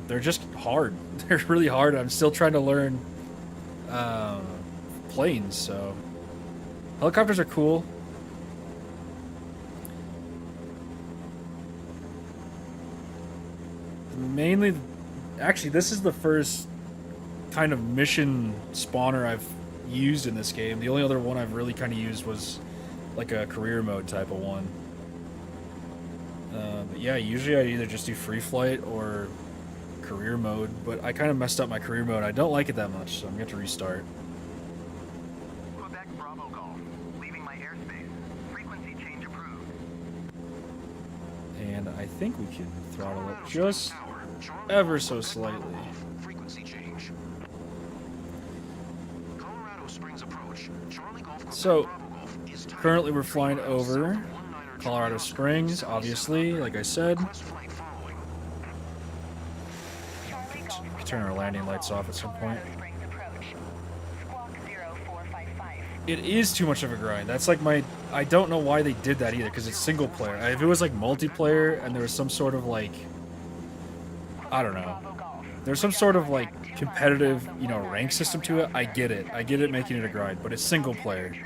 Speaker 1: They're just hard. They're really hard. I'm still trying to learn planes, so helicopters are cool. Mainly, actually, this is the first kind of mission spawner I've used in this game. The only other one I've really kind of used was like a career mode type of one. But yeah, usually I either just do free flight or career mode, but I kind of messed up my career mode. I don't like it that much, so I'm going to restart.
Speaker 3: Quebec Bravo Golf, leaving my airspace. Frequency change approved.
Speaker 1: And I think we can throttle it just ever so slightly.
Speaker 2: Frequency change. Colorado Springs approach. Charlie Golf Quebec
Speaker 1: So,
Speaker 2: Bravo Golf is timed.
Speaker 1: currently we're flying over Colorado Springs, obviously, like I said.
Speaker 2: Request flight following.
Speaker 1: Turn our landing lights off at some point. It is too much of a grind. That's like my... I don't know why they did that either, because it's single player. If it was like multiplayer and there was some sort of like... I don't know. There's some sort of like competitive, you know, rank system to it. I get it. I get it making it a grind, but it's single player.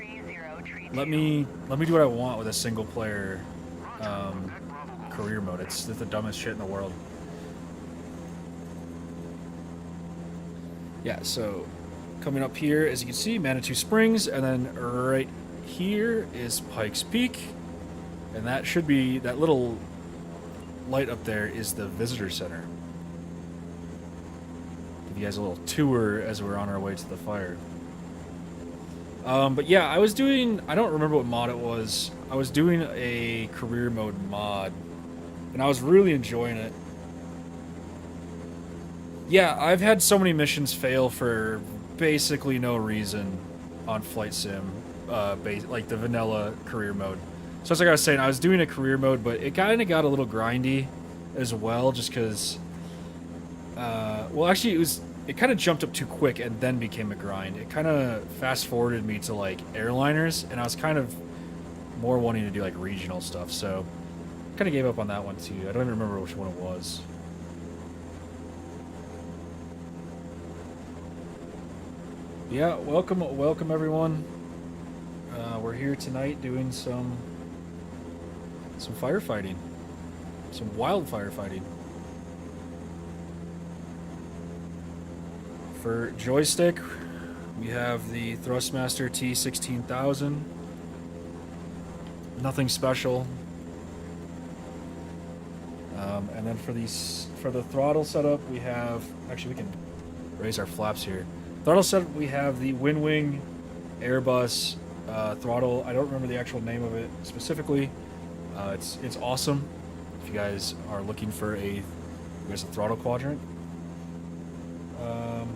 Speaker 1: Let me do what I want with a single player career mode. It's the dumbest shit in the world. Yeah, so coming up here, as you can see, Manitou Springs, and then right here is Pikes Peak, and that should be, that little light up there is the visitor center. Give you guys a little tour as we're on our way to the fire. But yeah, I was doing, I don't remember what mod it was. I was doing a career mode mod, and I was really enjoying it. Yeah, I've had so many missions fail for basically no reason on Flight Sim, like the vanilla career mode. So it's like I was saying, I was doing a career mode, but it kind of got a little grindy as well, just because, well, actually, it kind of jumped up too quick and then became a grind. It kind of fast-forwarded me to, like, airliners, and I was kind of more wanting to do, like, regional stuff, so I kind of gave up on that one, too. I don't even remember which one it was. Yeah, welcome everyone. We're here tonight doing some firefighting, some wildfire fighting. For joystick, we have the Thrustmaster T16000. Nothing special. And then for the throttle setup, we have, actually we can raise our flaps here. Throttle setup, we have the Winwing Airbus throttle. I don't remember the actual name of it specifically. It's awesome. If you guys are looking for a throttle quadrant.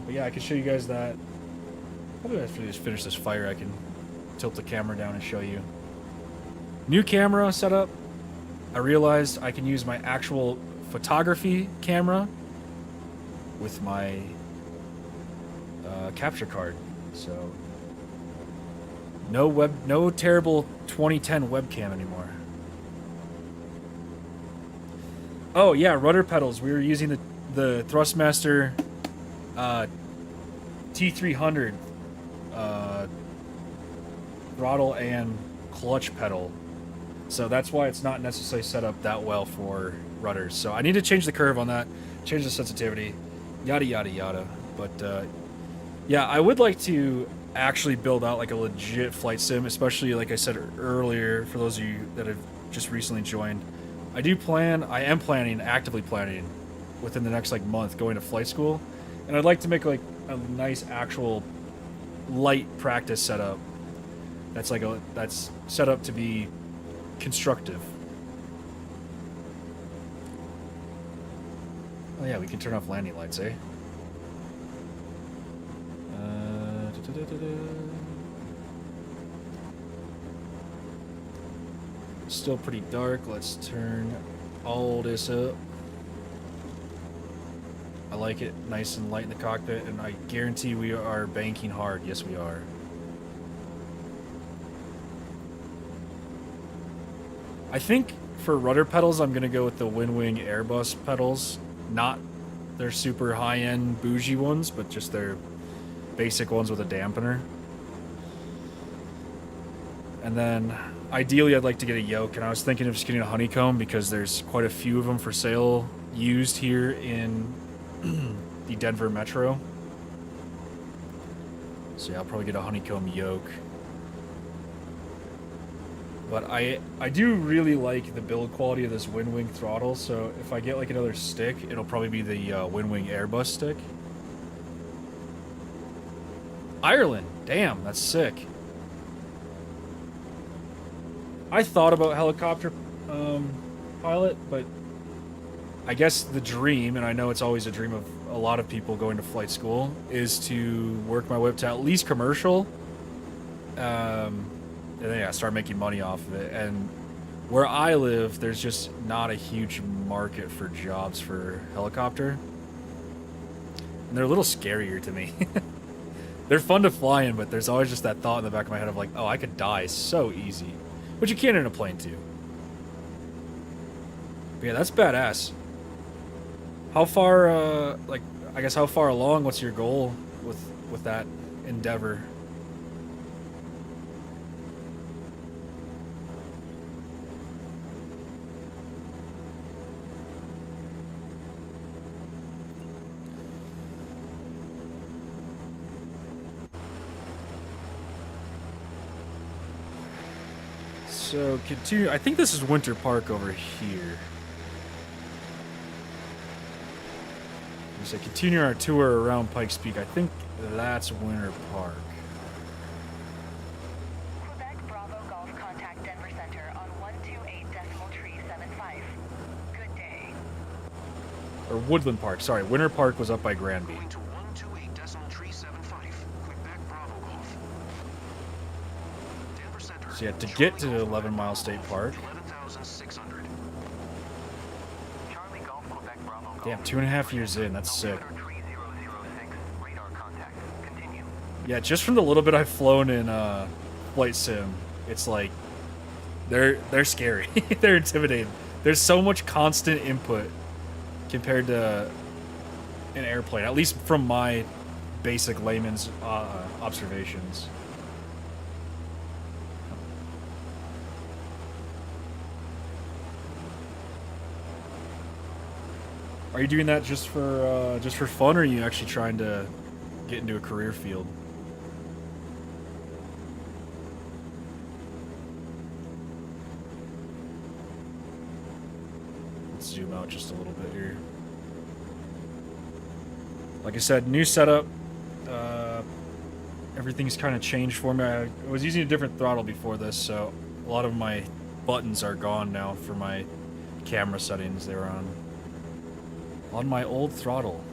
Speaker 1: But yeah, I can show you guys that. Probably after we just finish this fire, I can tilt the camera down and show you. New camera setup. I realized I can use my actual photography camera with my capture card, so no terrible 2010 webcam anymore. Oh yeah, rudder pedals. We were using the Thrustmaster T300 throttle and clutch pedal, so that's why it's not necessarily set up that well for rudders. So I need to change the curve on that, change the sensitivity, yada yada yada. But yeah, I would like to actually build out like a legit flight sim, especially like I said earlier, for those of you that have just recently joined. I am actively planning within the next like month going to flight school, And I'd like to make like a nice actual light practice setup. That's set up to be constructive. Oh yeah, we can turn off landing lights, eh? Still pretty dark. Let's turn all this up. I like it nice and light in the cockpit, and I guarantee we are banking hard. Yes, we are. I think for rudder pedals, I'm going to go with the Winwing Airbus pedals. Not their super high-end bougie ones, but just their basic ones with a dampener. And then, ideally, I'd like to get a yoke, and I was thinking of just getting a honeycomb because there's quite a few of them for sale used here in the Denver Metro. So yeah, I'll probably get a honeycomb yoke. But I do really like the build quality of this Winwing throttle, so if I get like another stick, it'll probably be the Winwing Airbus stick. Ireland! Damn, that's sick. I thought about helicopter pilot, but I guess the dream, and I know it's always a dream of a lot of people going to flight school, is to work my way up to at least commercial. And then, yeah, start making money off of it. And where I live, there's just not a huge market for jobs for helicopter. And they're a little scarier to me. They're fun to fly in, but there's always just that thought in the back of my head of like, oh, I could die so easy. But you can in a plane too. But yeah, that's badass. How far, I guess how far along, what's your goal with that endeavor? So, continue. I think this is Winter Park over here. We say continue our tour around Pikes Peak. I think that's Winter Park.
Speaker 5: Quebec Bravo Golf contact Denver Center on 128.375. Good day.
Speaker 1: Or Woodland Park. Sorry, Winter Park was up by Granby.
Speaker 2: Going to 128.375. Quebec Bravo Golf. Denver Center.
Speaker 1: So yeah, to get to 11 Mile State Park.
Speaker 2: 11,600.
Speaker 3: Charlie Golf, Quebec Bravo Golf.
Speaker 1: Damn, 2.5 years in. That's sick.
Speaker 3: Altimeter 3006, radar contact. Continue.
Speaker 1: Yeah, just from the little bit I've flown in Flight Sim, it's like they're scary. They're intimidating. There's so much constant input compared to an airplane, at least from my basic layman's observations. Are you doing that just for fun, or are you actually trying to get into a career field? Let's zoom out just a little bit here. Like I said, new setup. Everything's kind of changed for me. I was using a different throttle before this, so a lot of my buttons are gone now for my camera settings. They were on my old throttle.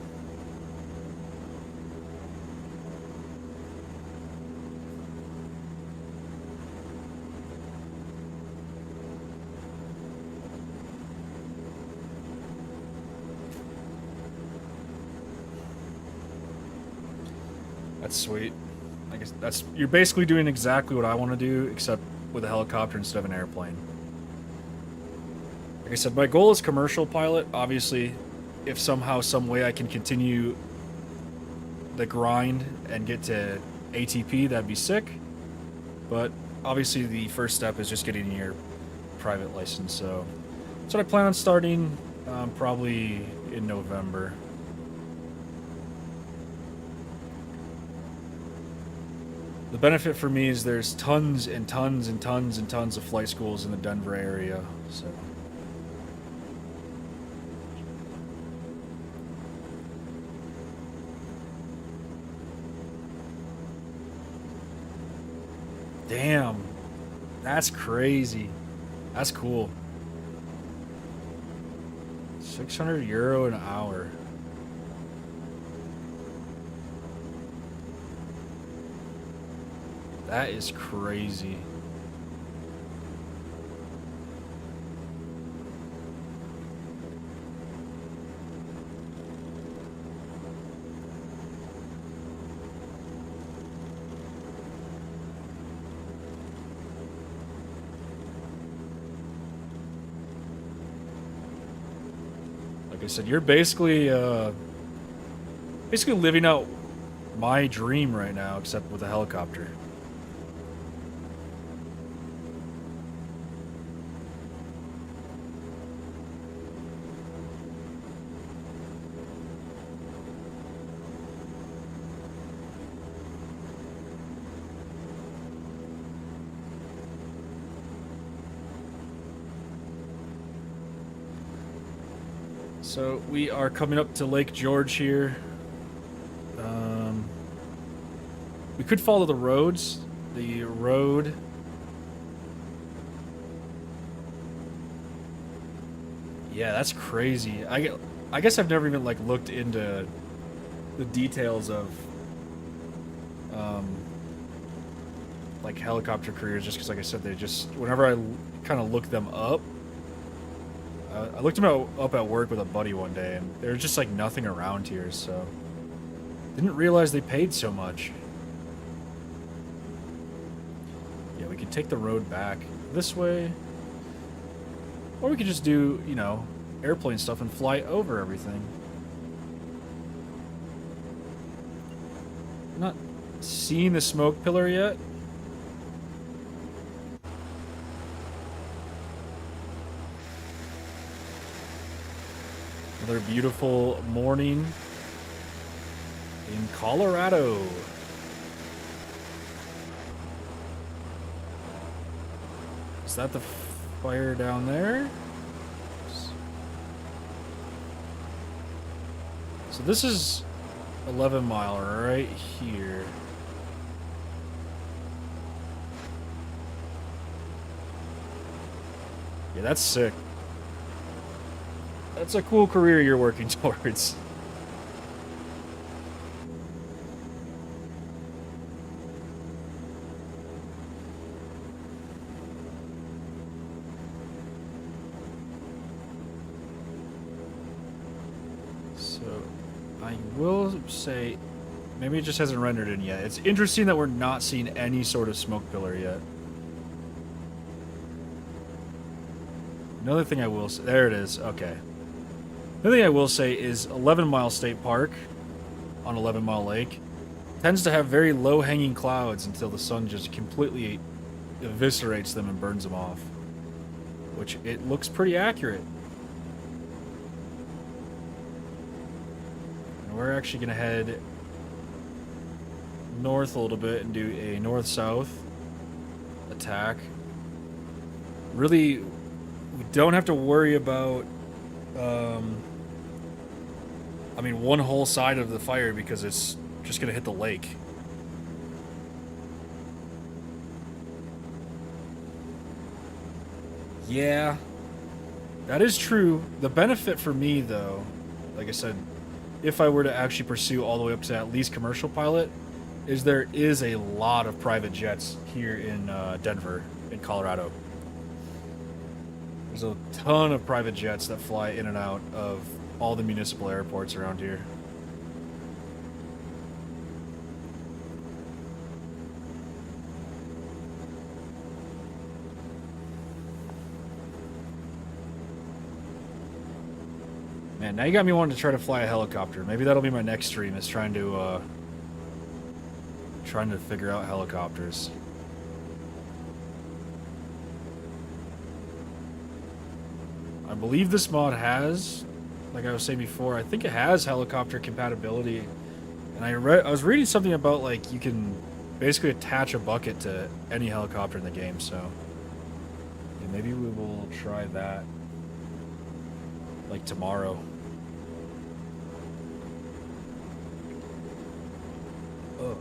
Speaker 1: That's sweet. I guess you're basically doing exactly what I want to do, except with a helicopter instead of an airplane. Like I said, my goal is commercial pilot. Obviously, if somehow, some way I can continue the grind and get to ATP, that'd be sick. But obviously the first step is just getting your private license. So that's what I plan on starting probably in November. The benefit for me is there's tons and tons and tons and tons of flight schools in the Denver area. So Damn. That's crazy. That's cool. 600 euro an hour. That is crazy. Like I said, you're basically living out my dream right now, except with a helicopter. So we are coming up to Lake George here. We could follow the roads. The road. Yeah, that's crazy. I guess I've never even like looked into the details of like helicopter careers, just because, like I said, they just whenever I kind of look them up. I looked them up at work with a buddy one day, and there's just like nothing around here, so didn't realize they paid so much. Yeah, we could take the road back this way, or we could just do, you know, airplane stuff and fly over everything. I'm not seeing the smoke pillar yet. Another beautiful morning in Colorado. Is that the fire down there? So this is 11 Mile right here. Yeah, that's sick. That's a cool career you're working towards. So, I will say, maybe it just hasn't rendered in yet. It's interesting that we're not seeing any sort of smoke pillar yet. Another thing I will say, there it is, okay. The other thing I will say is 11 Mile State Park on 11 Mile Lake tends to have very low-hanging clouds until the sun just completely eviscerates them and burns them off, which it looks pretty accurate. And we're actually going to head north a little bit and do a north-south attack. Really, we don't have to worry about I mean, one whole side of the fire, because it's just going to hit the lake. Yeah, that is true. The benefit for me, though, like I said, if I were to actually pursue all the way up to at least commercial pilot, is there is a lot of private jets here in Denver, in Colorado. There's a ton of private jets that fly in and out of all the municipal airports around here. Man, now you got me wanting to try to fly a helicopter. Maybe that'll be my next stream, is trying to figure out helicopters. I believe this mod has, like I was saying before, I think it has helicopter compatibility. And I was reading something about, like, you can basically attach a bucket to any helicopter in the game, so yeah, maybe we will try that, like, tomorrow. Ugh.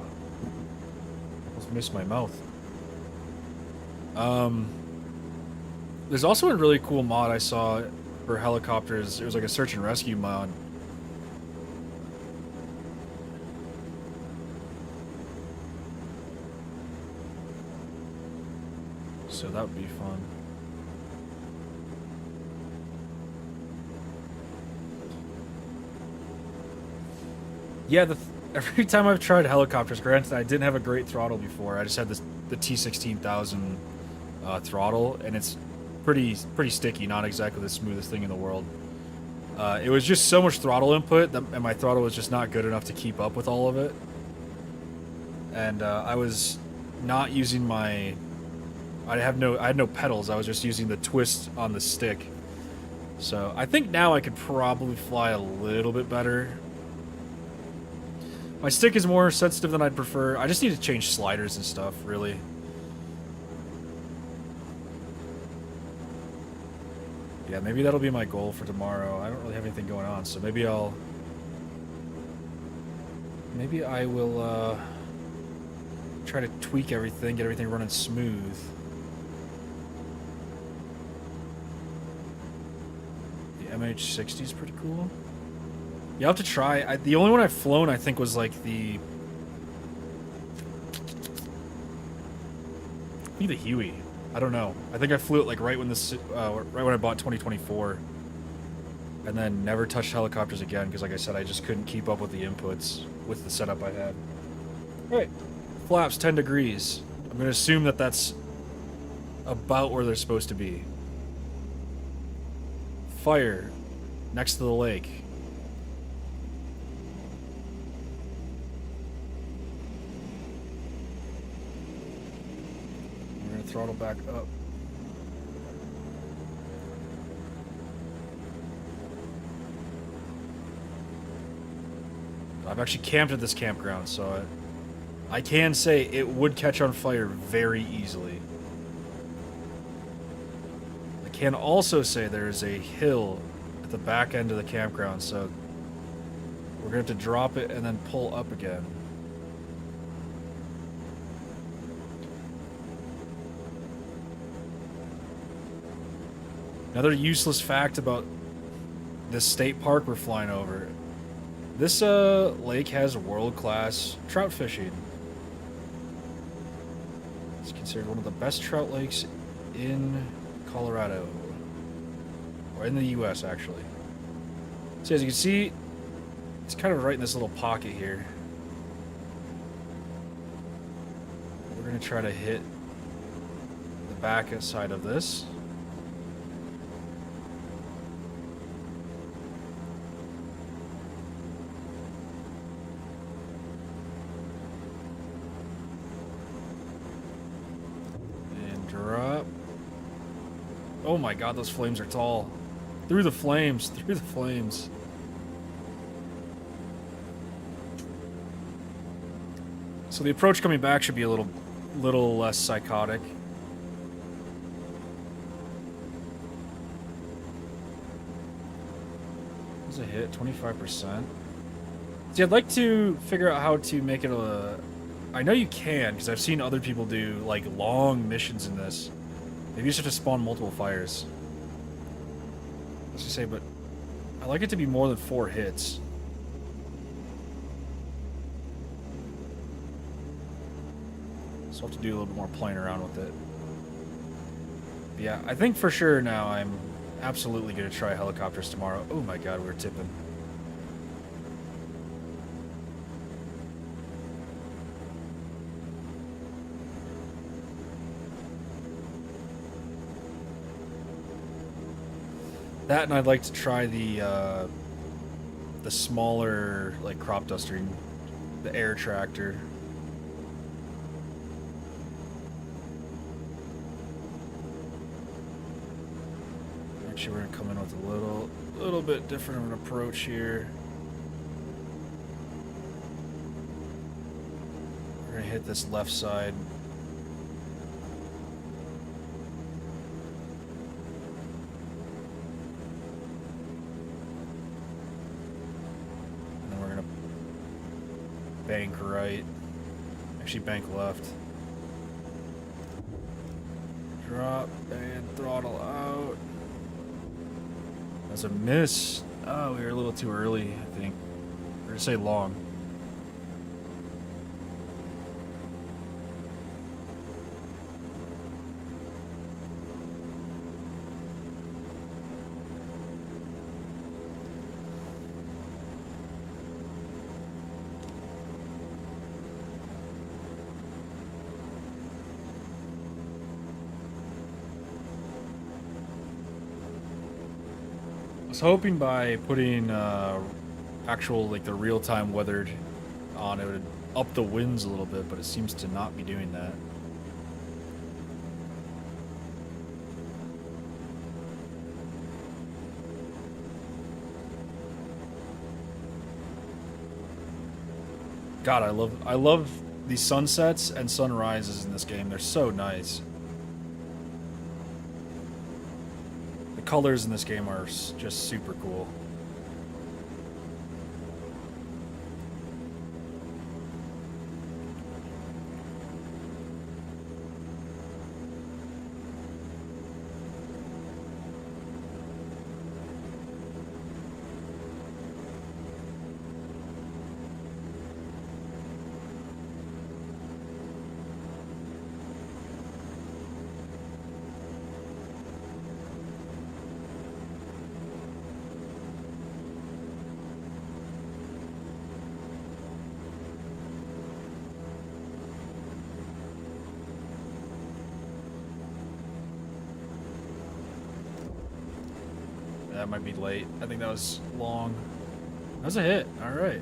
Speaker 1: Almost missed my mouth. There's also a really cool mod I saw for helicopters. It was like a search and rescue mod. So that would be fun. Yeah, every time I've tried helicopters, granted I didn't have a great throttle before. I just had the T16000 throttle, and it's pretty sticky, not exactly the smoothest thing in the world. It was just so much throttle input, and my throttle was just not good enough to keep up with all of it. And I was not using my... I had no pedals. I was just using the twist on the stick. So I think now I could probably fly a little bit better. My stick is more sensitive than I'd prefer. I just need to change sliders and stuff, really. Yeah, maybe that'll be my goal for tomorrow. I don't really have anything going on, so maybe I will try to tweak everything, get everything running smooth. The MH60 is pretty cool. You have to try. The only one I've flown, I think, was like the Huey. I don't know. I think I flew it like right when I bought 2024, and then never touched helicopters again because, like I said, I just couldn't keep up with the inputs with the setup I had. All right, flaps 10 degrees. I'm gonna assume that that's about where they're supposed to be. Fire next to the lake. Throttle back up. I've actually camped at this campground, so I can say it would catch on fire very easily. I can also say there's a hill at the back end of the campground, so we're going to have to drop it and then pull up again. Another useless fact about this state park we're flying over. This lake has world-class trout fishing. It's considered one of the best trout lakes in Colorado. Or in the US, actually. So as you can see, it's kind of right in this little pocket here. We're going to try to hit the back side of this. Oh my god, those flames are tall. Through the flames, through the flames. So the approach coming back should be a little less psychotic. What's a hit? 25%. See, I'd like to figure out how to make it a... I know you can, because I've seen other people do, like, long missions in this. Maybe you just have to spawn multiple fires. Let's just say, but I like it to be more than 4 hits. So I'll have to do a little bit more playing around with it. But yeah, I think for sure now I'm absolutely going to try helicopters tomorrow. Oh my god, we're tipping. That, and I'd like to try the smaller, like, crop duster, the air tractor. Actually, we're gonna come in with a little bit different of an approach here. We're gonna hit this left side. Bank right. Actually, bank left. drop and throttle out. That's a miss. Oh, we were a little too early, I think. Or to say long. I was hoping by putting actual, like the real-time weathered on, it would up the winds a little bit, but it seems to not be doing that. God, I love the sunsets and sunrises in this game. They're so nice. The colors in this game are just super cool. That might be late. I think that was long. That was a hit. All right.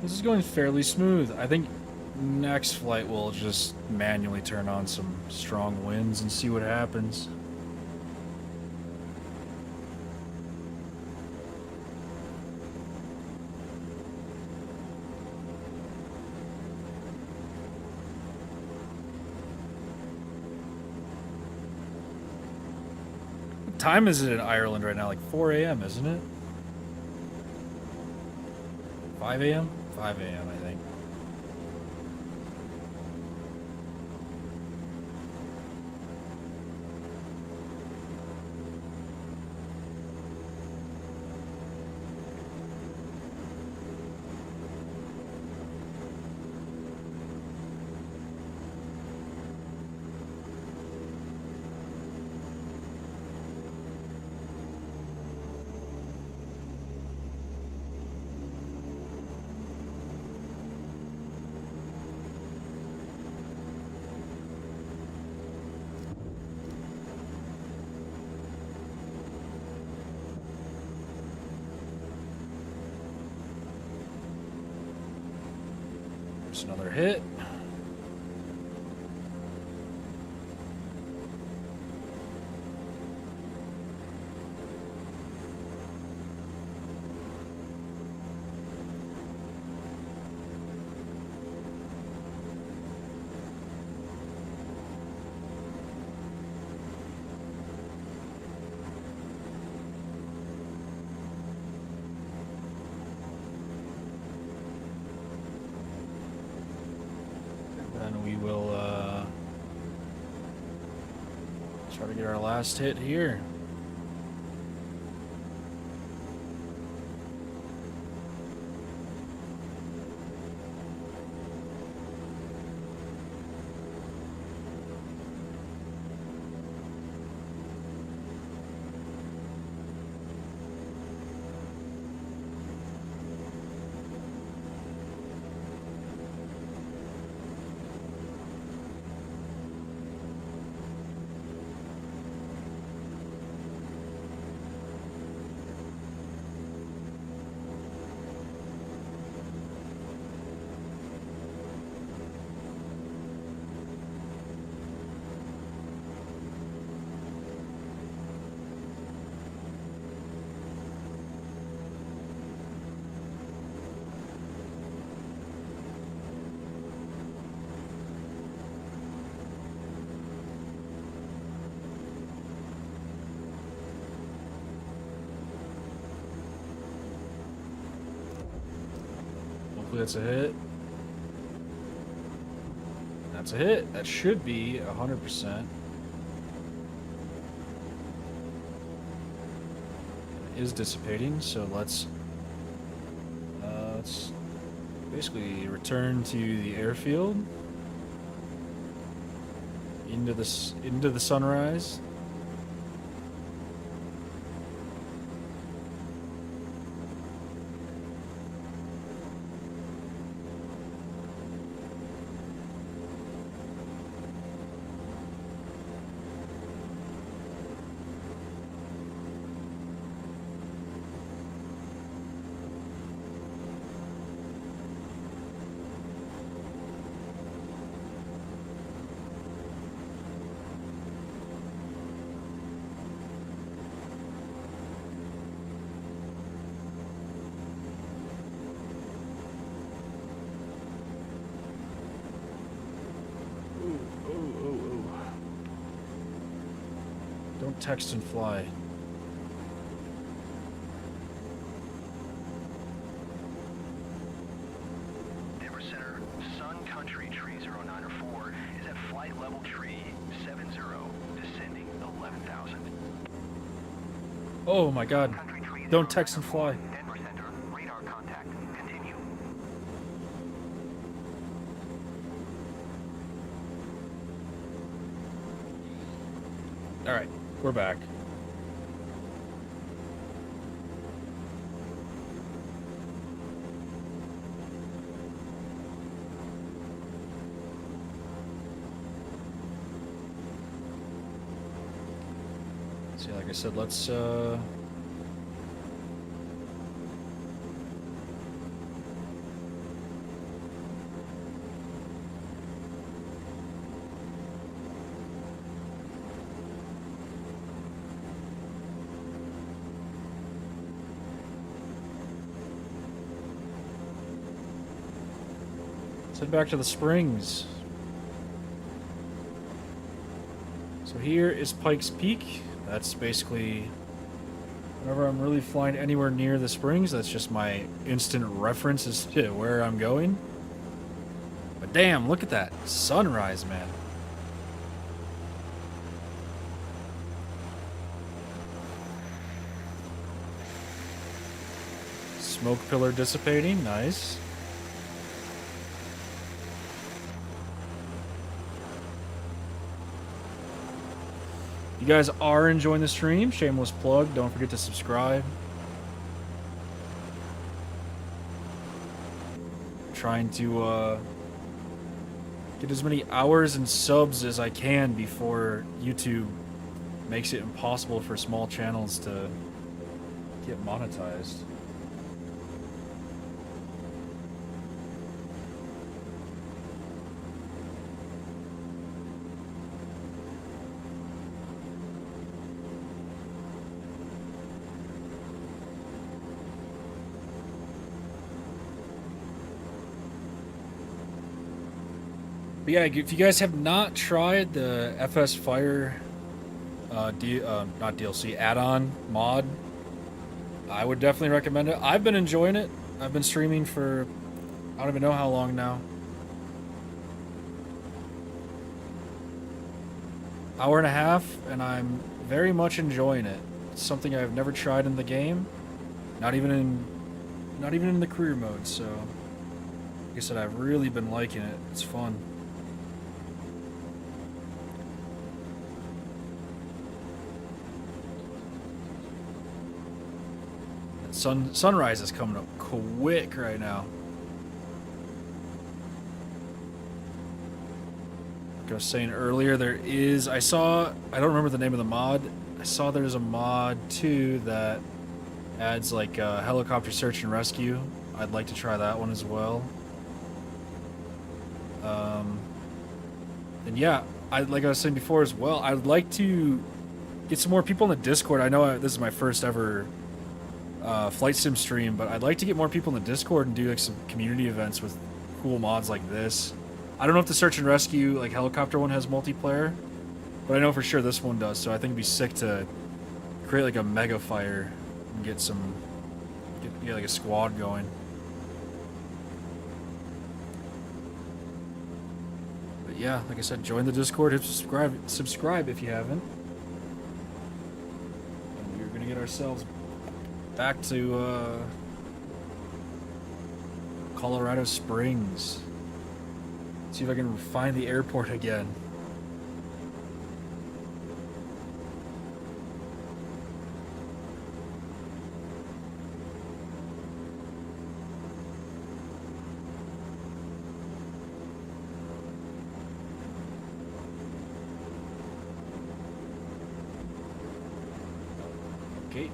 Speaker 1: This is going fairly smooth. I think next flight we'll just manually turn on some strong winds and see what happens. What time is it in Ireland right now? Like 4 a.m., isn't it? 5 a.m.? 5 a.m., I think. There's another hit. Then we will try to get our last hit here. Hopefully that's a hit. That's a hit. That should be 100%. It is dissipating, so let's basically return to the airfield. Into the sunrise. Don't text and fly.
Speaker 3: Denver Center, Sun Country Tree 0904 is at flight level tree 70, descending 11,000.
Speaker 1: Oh my god.
Speaker 3: Country tree
Speaker 1: Don't text and fly.
Speaker 3: Denver Center, radar contact, continue.
Speaker 1: Alright, we're back. See, like I said, let's head back to the springs. So here is Pikes Peak. That's basically whenever I'm really flying anywhere near the springs, that's just my instant reference as to where I'm going. But damn, look at that sunrise, man. Smoke pillar dissipating, nice. You guys are enjoying the stream, shameless plug, don't forget to subscribe. Trying to get as many hours and subs as I can before YouTube makes it impossible for small channels to get monetized. But yeah, if you guys have not tried the Fsfire, not DLC, add-on mod, I would definitely recommend it. I've been enjoying it. I've been streaming for, I don't even know how long now. Hour and a half, and I'm very much enjoying it. It's something I've never tried in the game, not even in the career mode. So, like I said, I've really been liking it. It's fun. Sunrise is coming up quick right now. Like I was saying earlier, I don't remember the name of the mod. I saw there's a mod too that adds like helicopter search and rescue. I'd like to try that one as well. And yeah, like I was saying before as well, I'd like to get some more people in the Discord. I know this is my first ever flight sim stream, but I'd like to get more people in the Discord and do like some community events with cool mods like this. I don't know if the search and rescue like helicopter one has multiplayer, but I know for sure this one does, so I think it'd be sick to create like a mega fire and get like a squad going. yeah, like I said, join the Discord. Hit subscribe if you haven't. And we're gonna get ourselves back to Colorado Springs. See if I can find the airport again. Okay.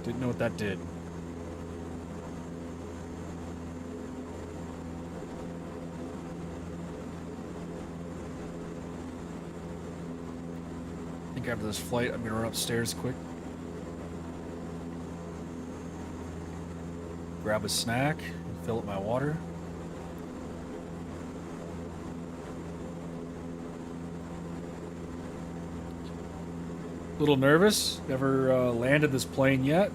Speaker 1: Didn't know what that did. I think after this flight, I'm gonna run upstairs quick. Grab a snack, and fill up my water. A little nervous. Never landed this plane yet.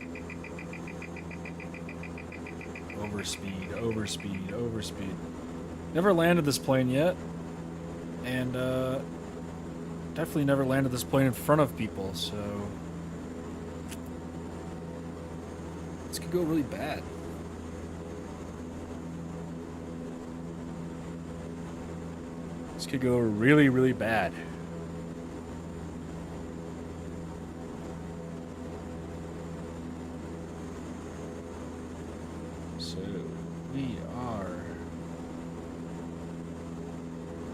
Speaker 1: Overspeed, overspeed, overspeed. Never landed this plane yet. And definitely never landed this plane in front of people, so this could go really bad. This could go really, really bad. So we are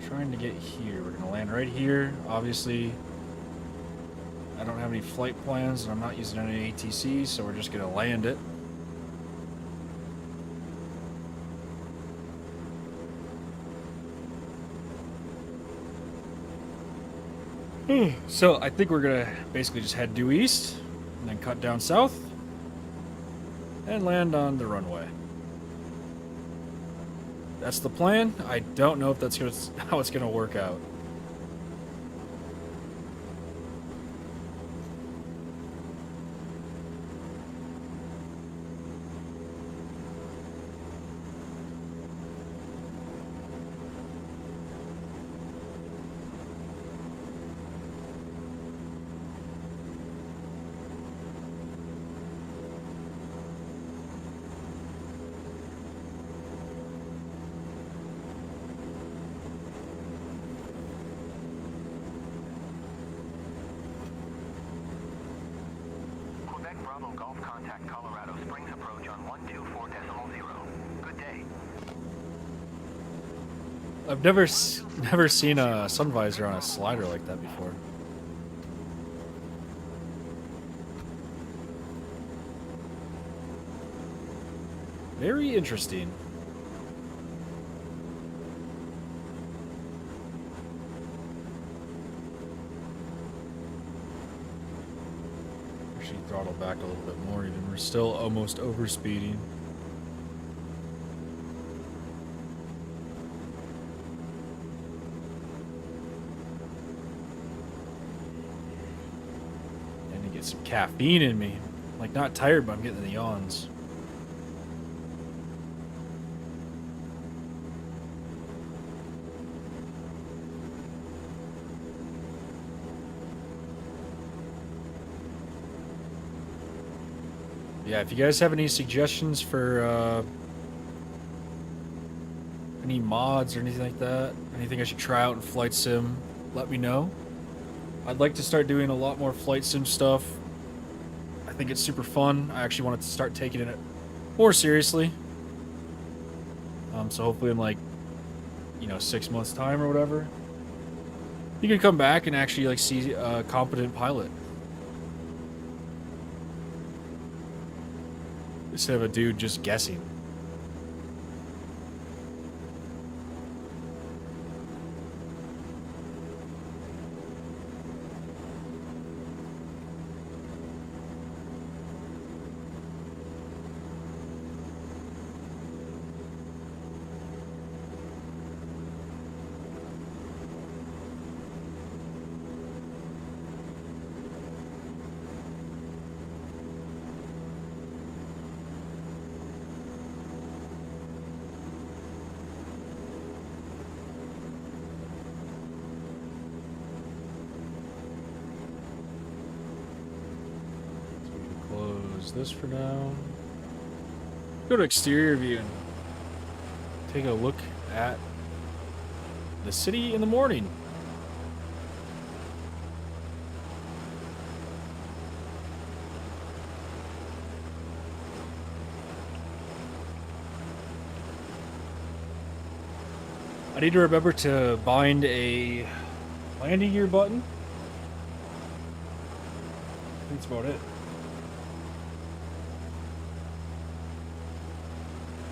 Speaker 1: trying to get here. We're gonna land right here. Obviously, I don't have any flight plans and I'm not using any ATC, so we're just gonna land it. So I think we're gonna basically just head due east and then cut down south and land on the runway. That's the plan. I don't know if that's how it's gonna work out.
Speaker 3: Quebec Bravo Golf contact Colorado Springs approach on 124.0. Good day.
Speaker 1: I've never seen a sun visor on a slider like that before. Very interesting. Actually, throttle back a little bit more even. We're still almost overspeeding. And to get some caffeine in me. Like, not tired, but I'm getting the yawns. Yeah, if you guys have any suggestions for any mods or anything like that, anything I should try out in Flight Sim, let me know. I'd like to start doing a lot more Flight Sim stuff. I think it's super fun. I actually wanted to start taking it more seriously. So hopefully in like, 6 months time or whatever, you can come back and actually like see a competent pilot. Instead of a dude just guessing. this for now. Go to exterior view and take a look at the city in the morning. I need to remember to bind a landing gear button. I think that's about it.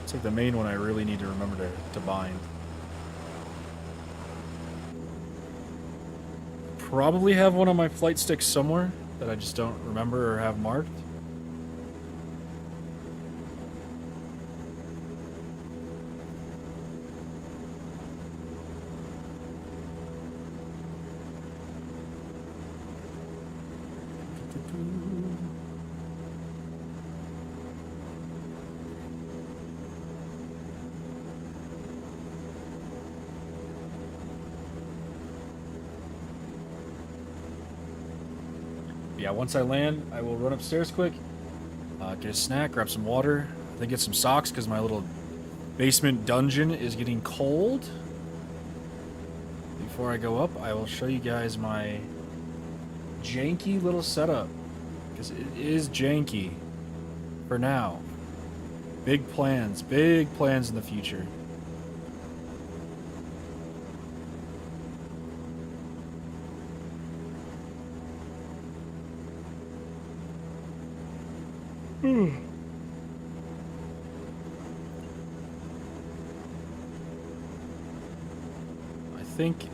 Speaker 1: It's like the main one I really need to remember to bind. Probably have one on my flight stick somewhere that I just don't remember or have marked. Yeah, once I land, I will run upstairs quick, get a snack, grab some water, then get some socks because my little basement dungeon is getting cold. Before I go up, I will show you guys my janky little setup, because it is janky for now. Big plans in the future. I think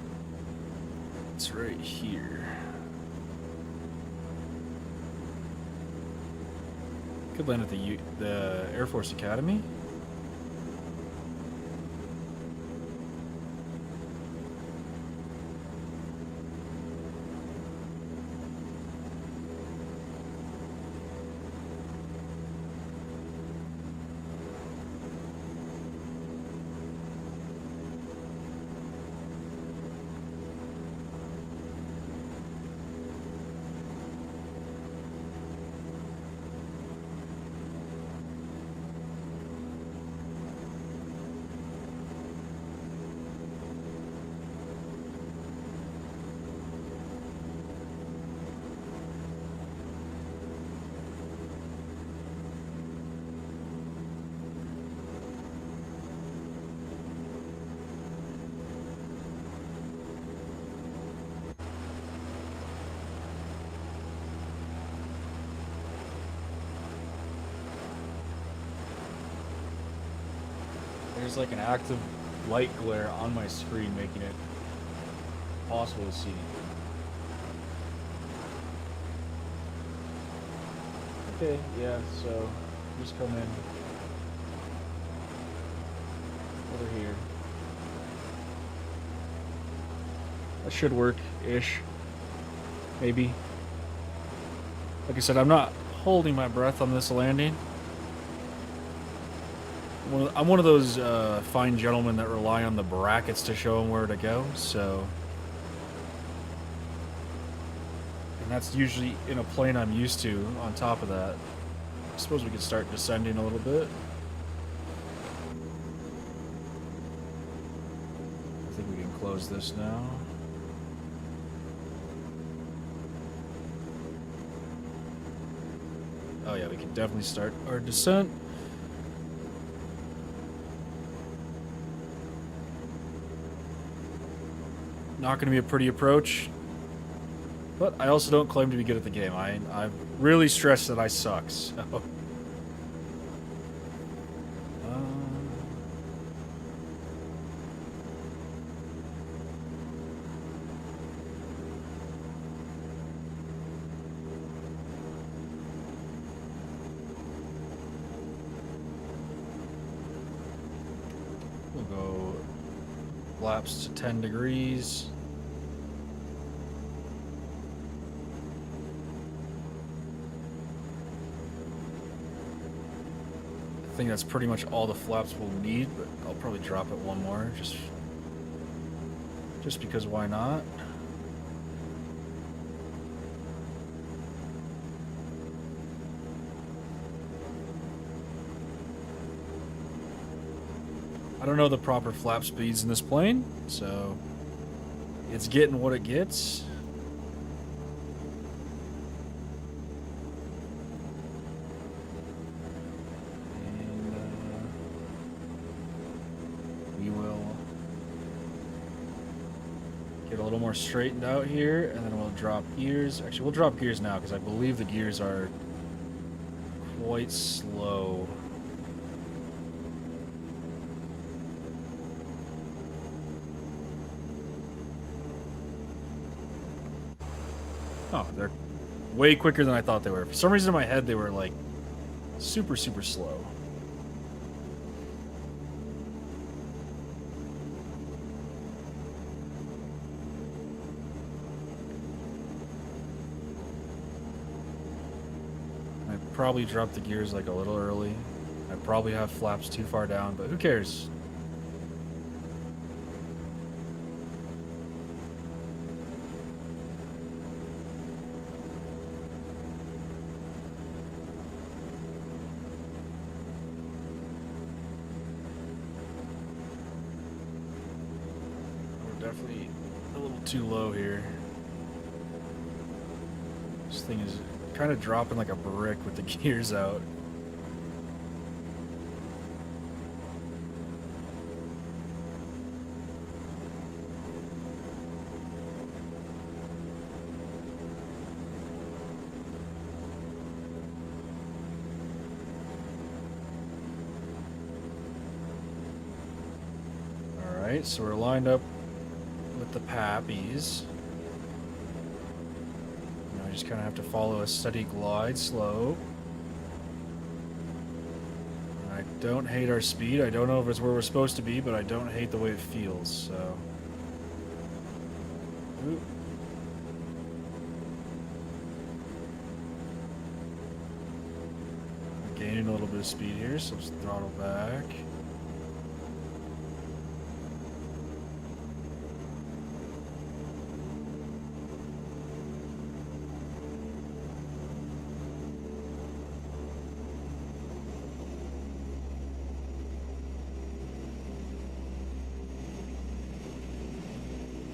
Speaker 1: it's right here. Could land at the Air Force Academy. There's like an active light glare on my screen, making it possible to see. Okay, yeah, so just come in over here. That should work-ish. Maybe. Like I said, I'm not holding my breath on this landing. I'm one of those fine gentlemen that rely on the brackets to show them where to go, so... And that's usually in a plane I'm used to, on top of that. I suppose we could start descending a little bit. I think we can close this now. Oh yeah, we can definitely start our descent. Not going to be a pretty approach, but I also don't claim to be good at the game. I really stress that I suck, so... We'll go flaps to 10 degrees. I think that's pretty much all the flaps we'll need, but I'll probably drop it one more, just because why not? I don't know the proper flap speeds in this plane, so it's getting what it gets. And we will get a little more straightened out here, and then we'll drop gears. Actually, we'll drop gears now because I believe the gears are quite slow. Oh, they're way quicker than I thought they were. For some reason in my head, they were like super, super slow. I probably dropped the gears like a little early. I probably have flaps too far down, but who cares? Definitely a little too low here. This thing is kind of dropping like a brick with the gears out. All right, so we're lined up with the pappies. Now I just kind of have to follow a steady glide slope. I don't hate our speed. I don't know if it's where we're supposed to be, but I don't hate the way it feels, so. Ooh. I'm gaining a little bit of speed here, so let's throttle back.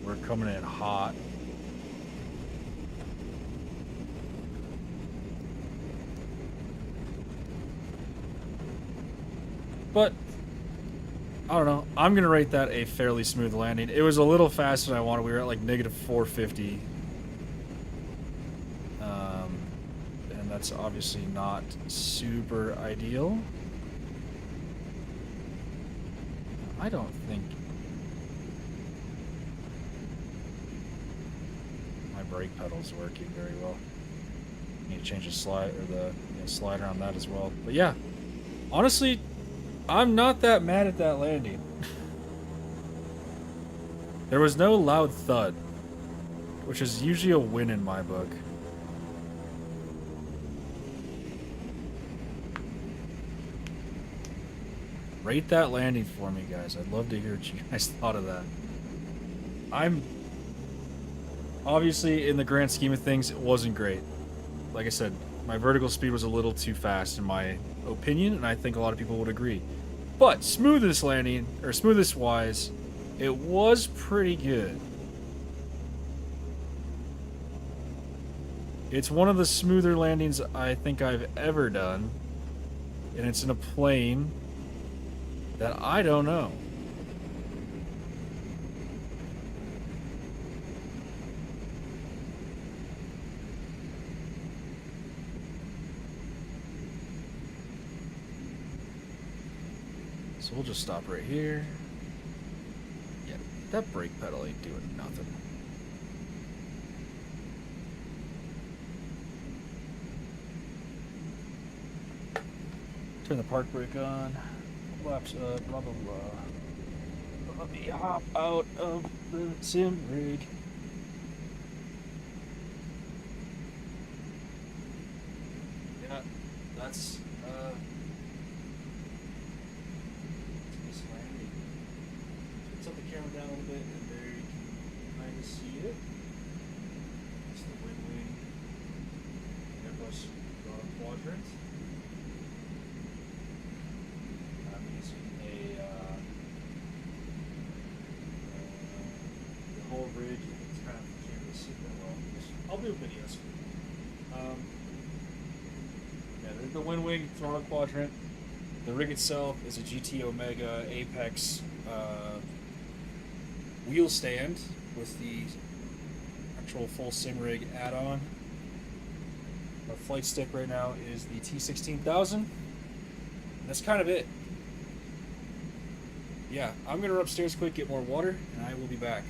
Speaker 1: We're coming in hot. But I don't know. I'm gonna rate that a fairly smooth landing. It was a little faster than I wanted. We were at like negative 450. And that's obviously not super ideal. I don't think my brake pedal's working very well. Need to change the slide or the slider on that as well. But yeah, honestly, I'm not that mad at that landing. There was no loud thud, which is usually a win in my book. Rate that landing for me, guys. I'd love to hear what you guys thought of that. I'm obviously, in the grand scheme of things, it wasn't great. Like I said, my vertical speed was a little too fast in my opinion, and I think a lot of people would agree. But smoothest landing, or smoothest wise, it was pretty good. It's one of the smoother landings I think I've ever done, and it's in a plane that I don't know. So we'll just stop right here. Yeah, that brake pedal ain't doing nothing. Turn the park brake on. Flaps up, blah blah blah. Let me hop out of the sim rig. Yeah, that's this landing. Let's up the camera down a little bit, and there you can kind of see it. It's the wing Airbus quadrant. I'm using a low ridge and it's kind of can't really see that well. I'll do videos. Yeah, the wind wing throttle quadrant. The rig itself is a GT Omega Apex wheel stand with the actual full sim rig add-on. Our flight stick right now is the T16000. That's kind of it. Yeah, I'm gonna run upstairs quick, get more water, and I will be back.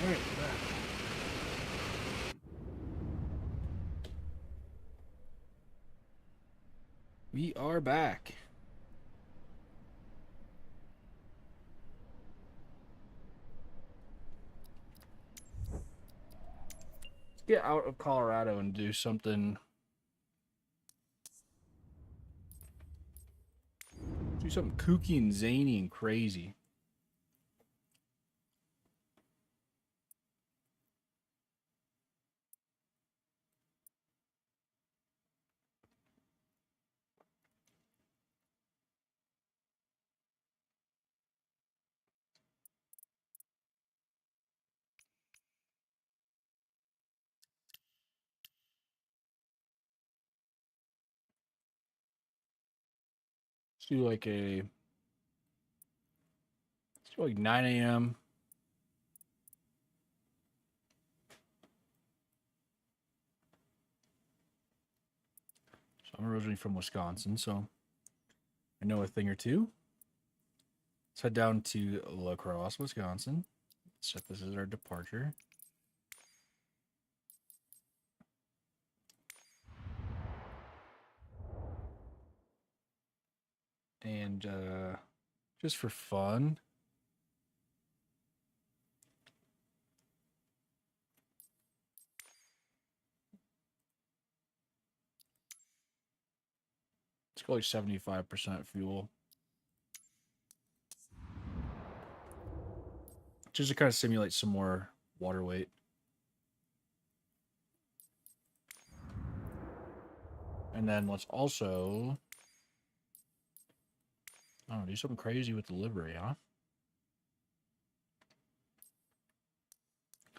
Speaker 1: Alright, we're back. We are back. Let's get out of Colorado and do something. Do something kooky and zany and crazy. Let's do like a. Let's do like 9 a.m. So I'm originally from Wisconsin, so I know a thing or two. Let's head down to La Crosse, Wisconsin. Set this as our departure. And just for fun, let's go like 75% fuel. Just to kind of simulate some more water weight. And then let's also, I don't know, do something crazy with the livery, huh?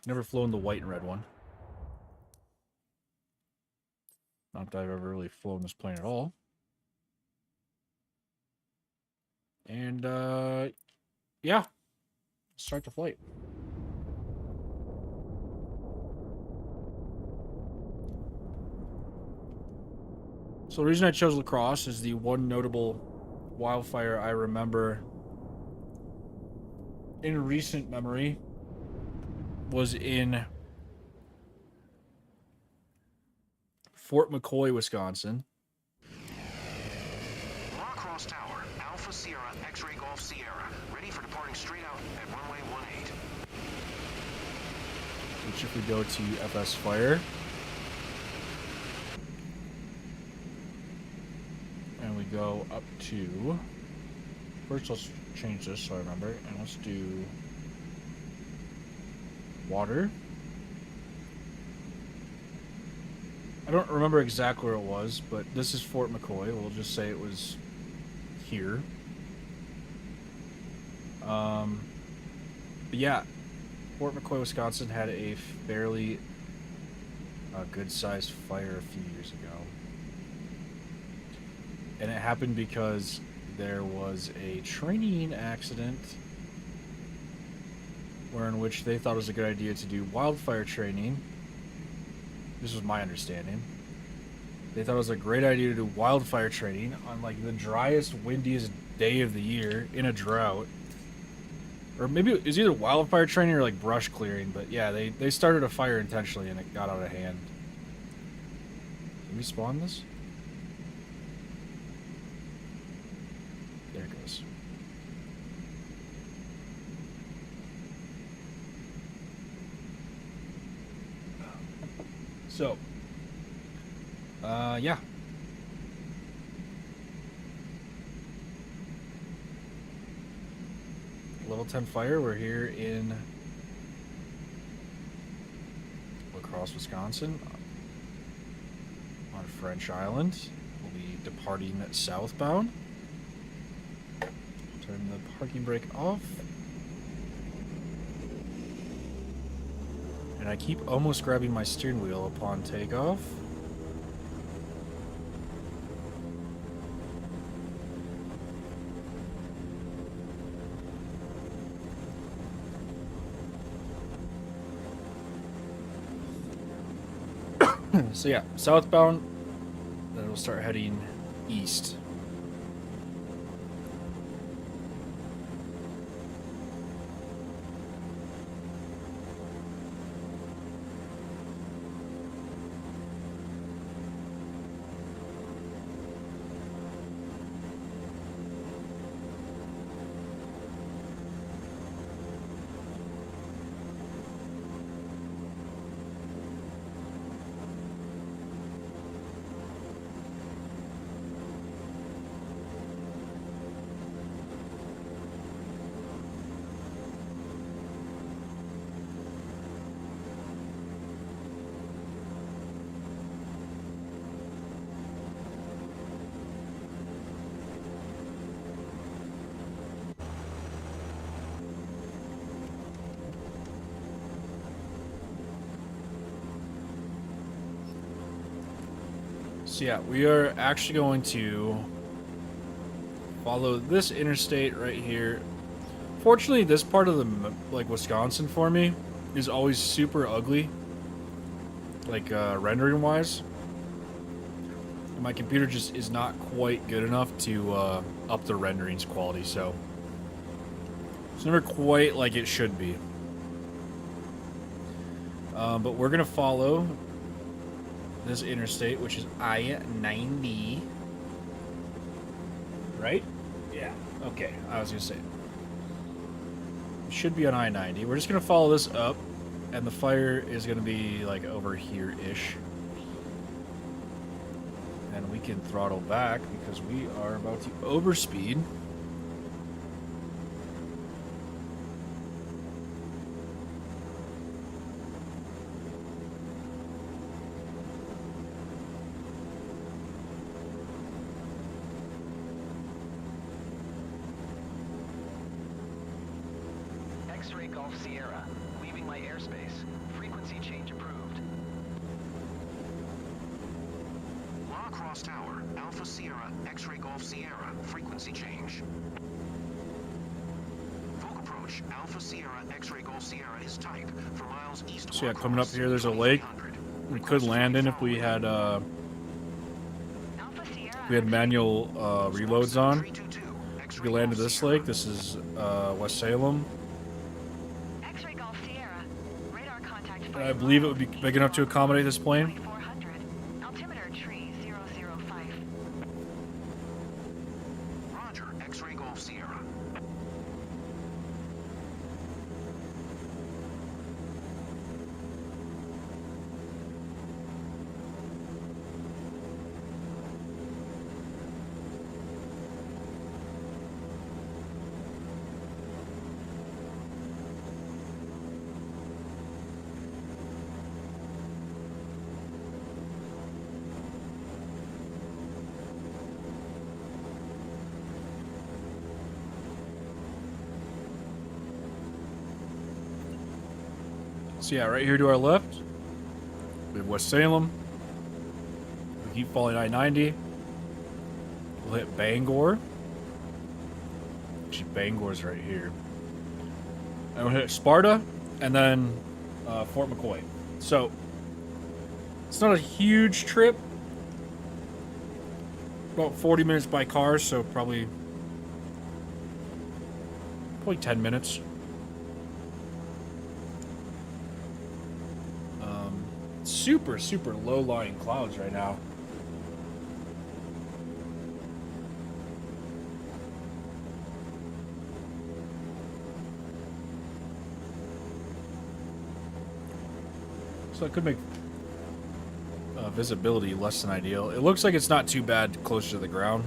Speaker 1: Never flown the white and red one. Not that I've ever really flown this plane at all. And, yeah. Start the flight. So the reason I chose La Crosse is the one notable wildfire I remember in recent memory was in Fort McCoy, Wisconsin.
Speaker 2: La Crosse Tower, Alpha Sierra, X-Ray Golf Sierra, ready for departing straight out at runway 18.
Speaker 1: Which if we go to Fsfire, and we go up to, first let's change this so I remember, and let's do water. I don't remember exactly where it was, but this is Fort McCoy. We'll just say it was here. But yeah, Fort McCoy, Wisconsin had a fairly good-sized fire a few years ago. And it happened because there was a training accident in which they thought it was a good idea to do wildfire training. This was my understanding. They thought it was a great idea to do wildfire training on like the driest, windiest day of the year in a drought. Or maybe it was either wildfire training or like brush clearing, but yeah, they started a fire intentionally and it got out of hand. Can we spawn this? There it goes. So, yeah. Level 10 fire, we're here in La Crosse, Wisconsin, on French Island. We'll be departing southbound. Turn the parking brake off. And I keep almost grabbing my steering wheel upon takeoff. So yeah, southbound, then we'll start heading east. So yeah, we are actually going to follow this interstate right here. Fortunately, this part of the like Wisconsin for me is always super ugly, like rendering wise. And my computer just is not quite good enough to up the rendering's quality, so it's never quite like it should be. But we're gonna follow this interstate, which is I-90. Right? Yeah. Okay. I was gonna say it should be on I-90. We're just gonna follow this up, and the fire is gonna be like over here-ish, and we can throttle back because we are about to overspeed.
Speaker 3: X-ray Golf Sierra, leaving my airspace. Frequency change approved.
Speaker 2: La Crosse Tower, Alpha Sierra, X-ray Golf Sierra, frequency change. Folk approach, Alpha Sierra, X-ray Golf Sierra is type for miles east.
Speaker 1: So yeah, coming up here, there's a lake we could land in if we had manual reloads on. We could land at this lake. This is West Salem.
Speaker 5: X-ray Golf Sierra. Radar contact.
Speaker 1: And I believe it would be big enough to accommodate this plane.
Speaker 5: 2400. Altimeter tree 005.
Speaker 2: Roger, X-ray Golf Sierra.
Speaker 1: So yeah, right here to our left, we have West Salem. We keep following I-90. We'll hit Bangor. Actually, Bangor's right here. And we'll hit Sparta, and then Fort McCoy. So, it's not a huge trip. About 40 minutes by car, so probably 10 minutes. Super low-lying clouds right now. So it could make visibility less than ideal. It looks like it's not too bad closer to the ground,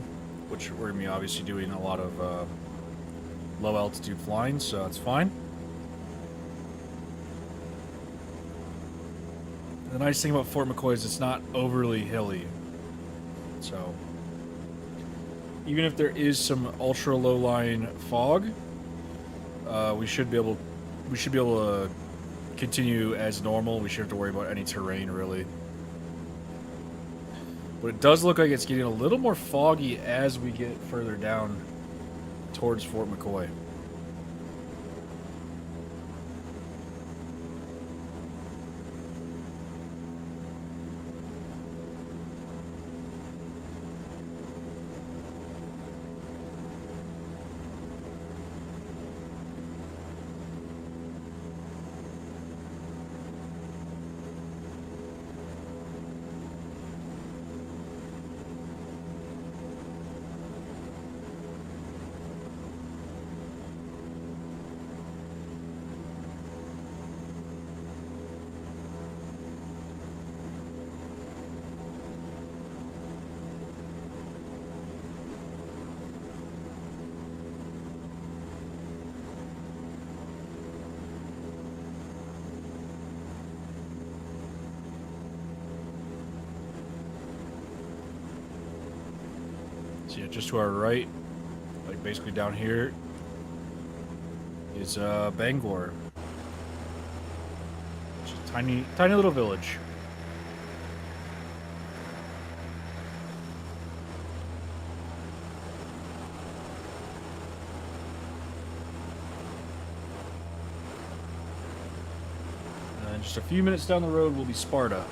Speaker 1: which we're going to be obviously doing a lot of low-altitude flying, so it's fine. The nice thing about Fort McCoy is it's not overly hilly, so even if there is some ultra low-lying fog, we should be able to continue as normal. We shouldn't have to worry about any terrain really. But it does look like it's getting a little more foggy as we get further down towards Fort McCoy. So yeah, just to our right, like basically down here, is Bangor. Which is a tiny little village. And just a few minutes down the road will be Sparta.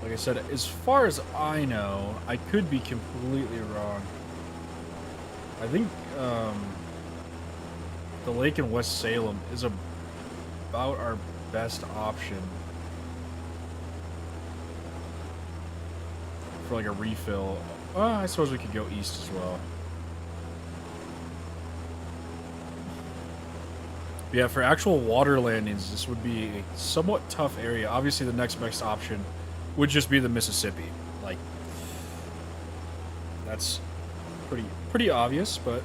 Speaker 1: Like I said, as far as I know, I could be completely wrong. I think the lake in West Salem is about our best option for like a refill. I suppose we could go east as well. But yeah, for actual water landings, this would be a somewhat tough area. Obviously, the next best option would just be the Mississippi. Like, that's pretty obvious, but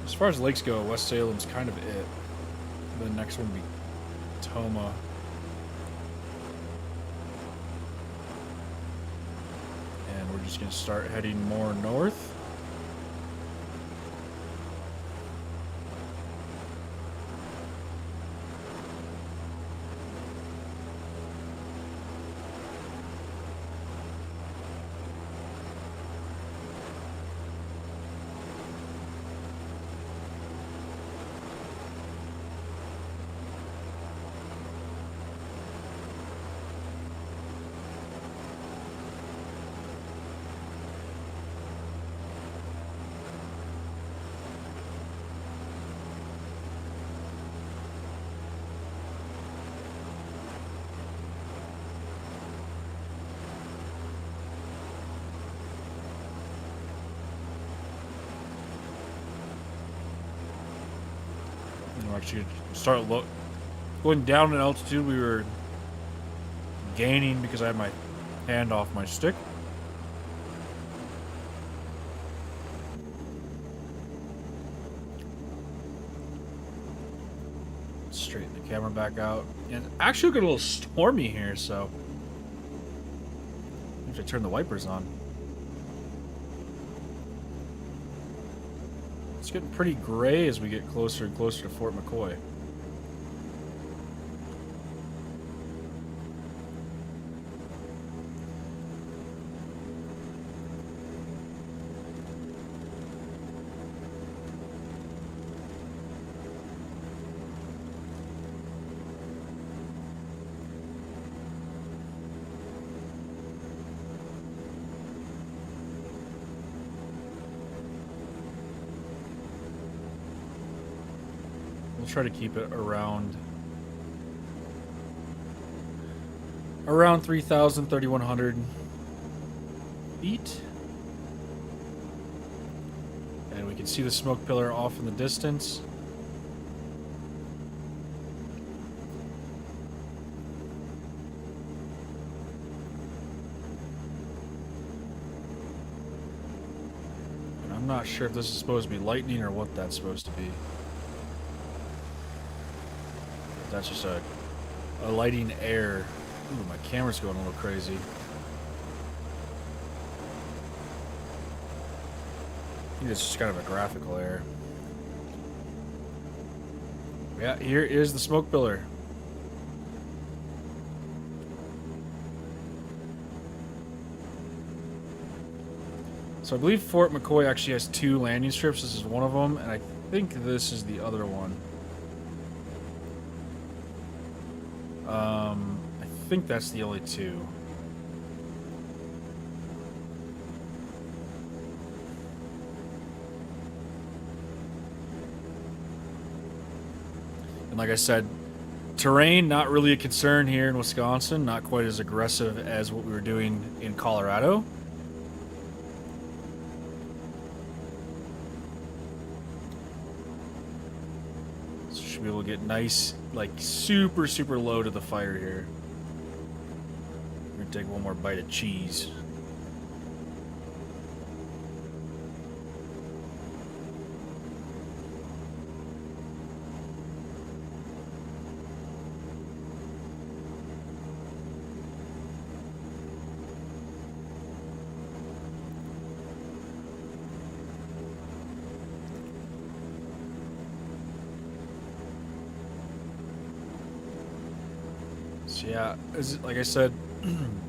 Speaker 1: as far as lakes go, West Salem's kind of it. The next one would be Toma. And we're just going to start heading more north. Actually, start going down in altitude. We were gaining because I had my hand off my stick. Straighten the camera back out. And actually, got a little stormy here, so I have to turn the wipers on. It's getting pretty gray as we get closer and closer to Fort McCoy. Try to keep it around 3,000, 3,100 feet. And we can see the smoke pillar off in the distance. And I'm not sure if this is supposed to be lightning or what that's supposed to be. That's just a lighting air. Ooh, my camera's going a little crazy. I think it's just kind of a graphical error. Yeah, here is the smoke pillar. So I believe Fort McCoy actually has 2 landing strips. This is one of them, and I think this is the other one. I think that's the only 2. And like I said, terrain not really a concern here in Wisconsin, not quite as aggressive as what we were doing in Colorado. So should be able to get nice, like super low to the fire here. We're gonna take one more bite of cheese. So yeah, like I said,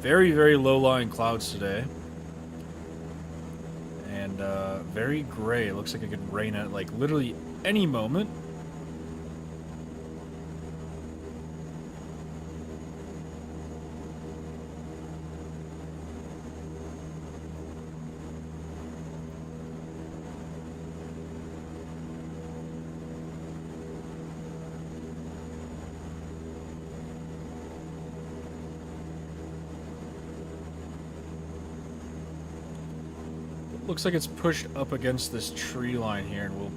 Speaker 1: very, very low-lying clouds today. And very gray. It looks like it could rain at like literally any moment. Looks like it's pushed up against this tree line here, and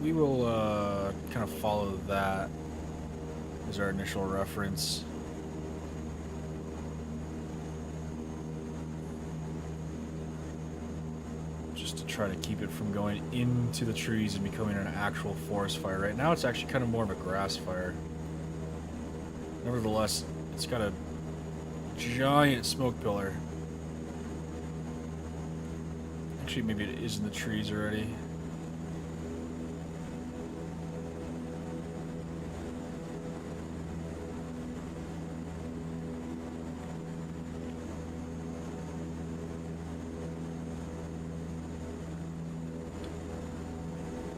Speaker 1: we will kind of follow that as our initial reference. Just to try to keep it from going into the trees and becoming an actual forest fire. Right now it's actually kind of more of a grass fire. Nevertheless, it's got a giant smoke pillar. Actually, maybe it is in the trees already.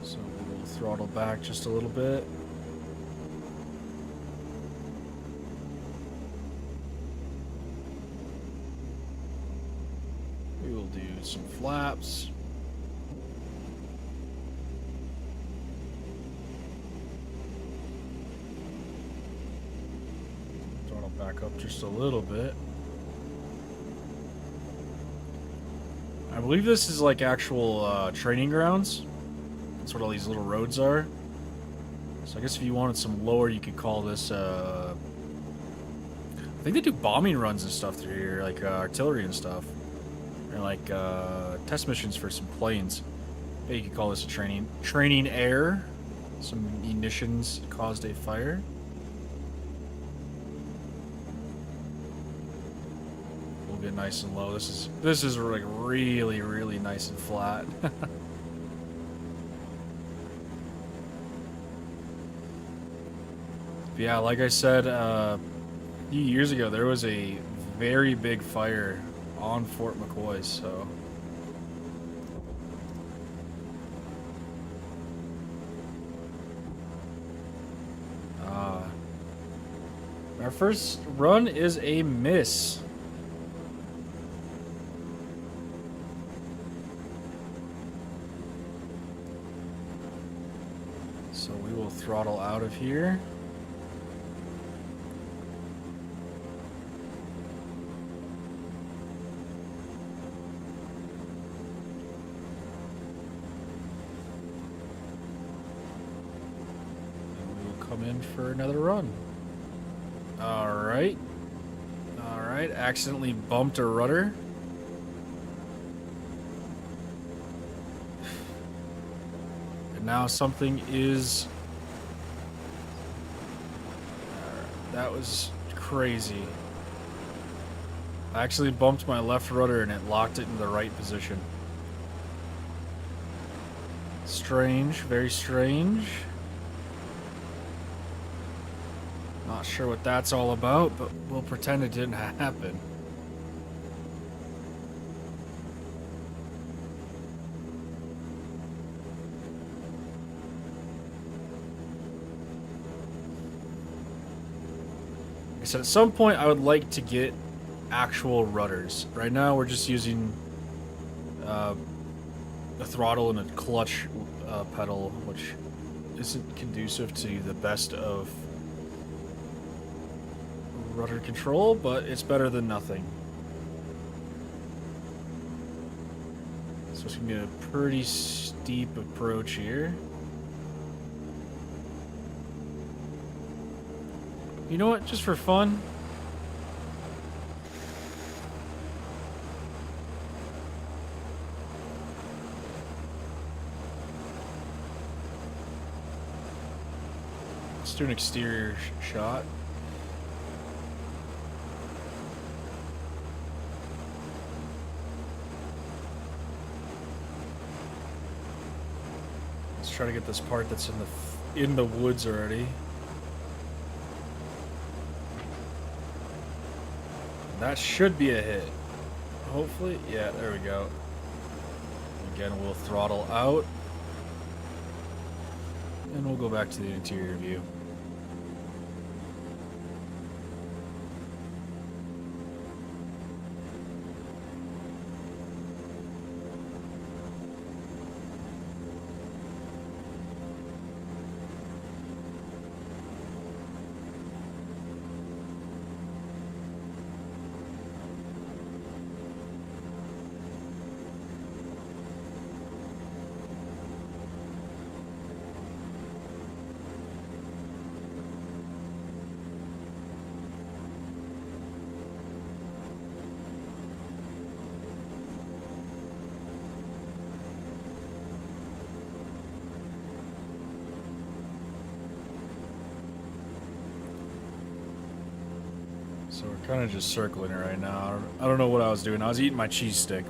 Speaker 1: So we'll throttle back just a little bit. Some flaps. Throttle back up just a little bit. I believe this is like actual training grounds. That's what all these little roads are. So I guess if you wanted some lower, you could call this I think they do bombing runs and stuff through here, like artillery and stuff. Or like test missions for some planes. Maybe you could call this a training air. Some munitions caused a fire. We'll get nice and low. This is like really, really nice and flat. But yeah, like I said a few years ago, there was a very big fire on Fort McCoy, so our first run is a miss. So we will throttle out of here. In for another run. Alright. Alright, accidentally bumped a rudder. And now something is... that was crazy. I actually bumped my left rudder and it locked it in the right position. Strange, very strange. Not sure what that's all about, but we'll pretend it didn't happen. Like I said, at some point I would like to get actual rudders. Right now we're just using a throttle and a clutch pedal, which isn't conducive to the best of rudder control, but it's better than nothing. So it's gonna be a pretty steep approach here. You know what, just for fun, let's do an exterior shot. Try to get this part that's in the woods already. That should be a hit. Hopefully. Yeah, there we go. Again, we'll throttle out. And we'll go back to the interior view. So we're kind of just circling it right now. I don't know what I was doing. I was eating my cheese stick.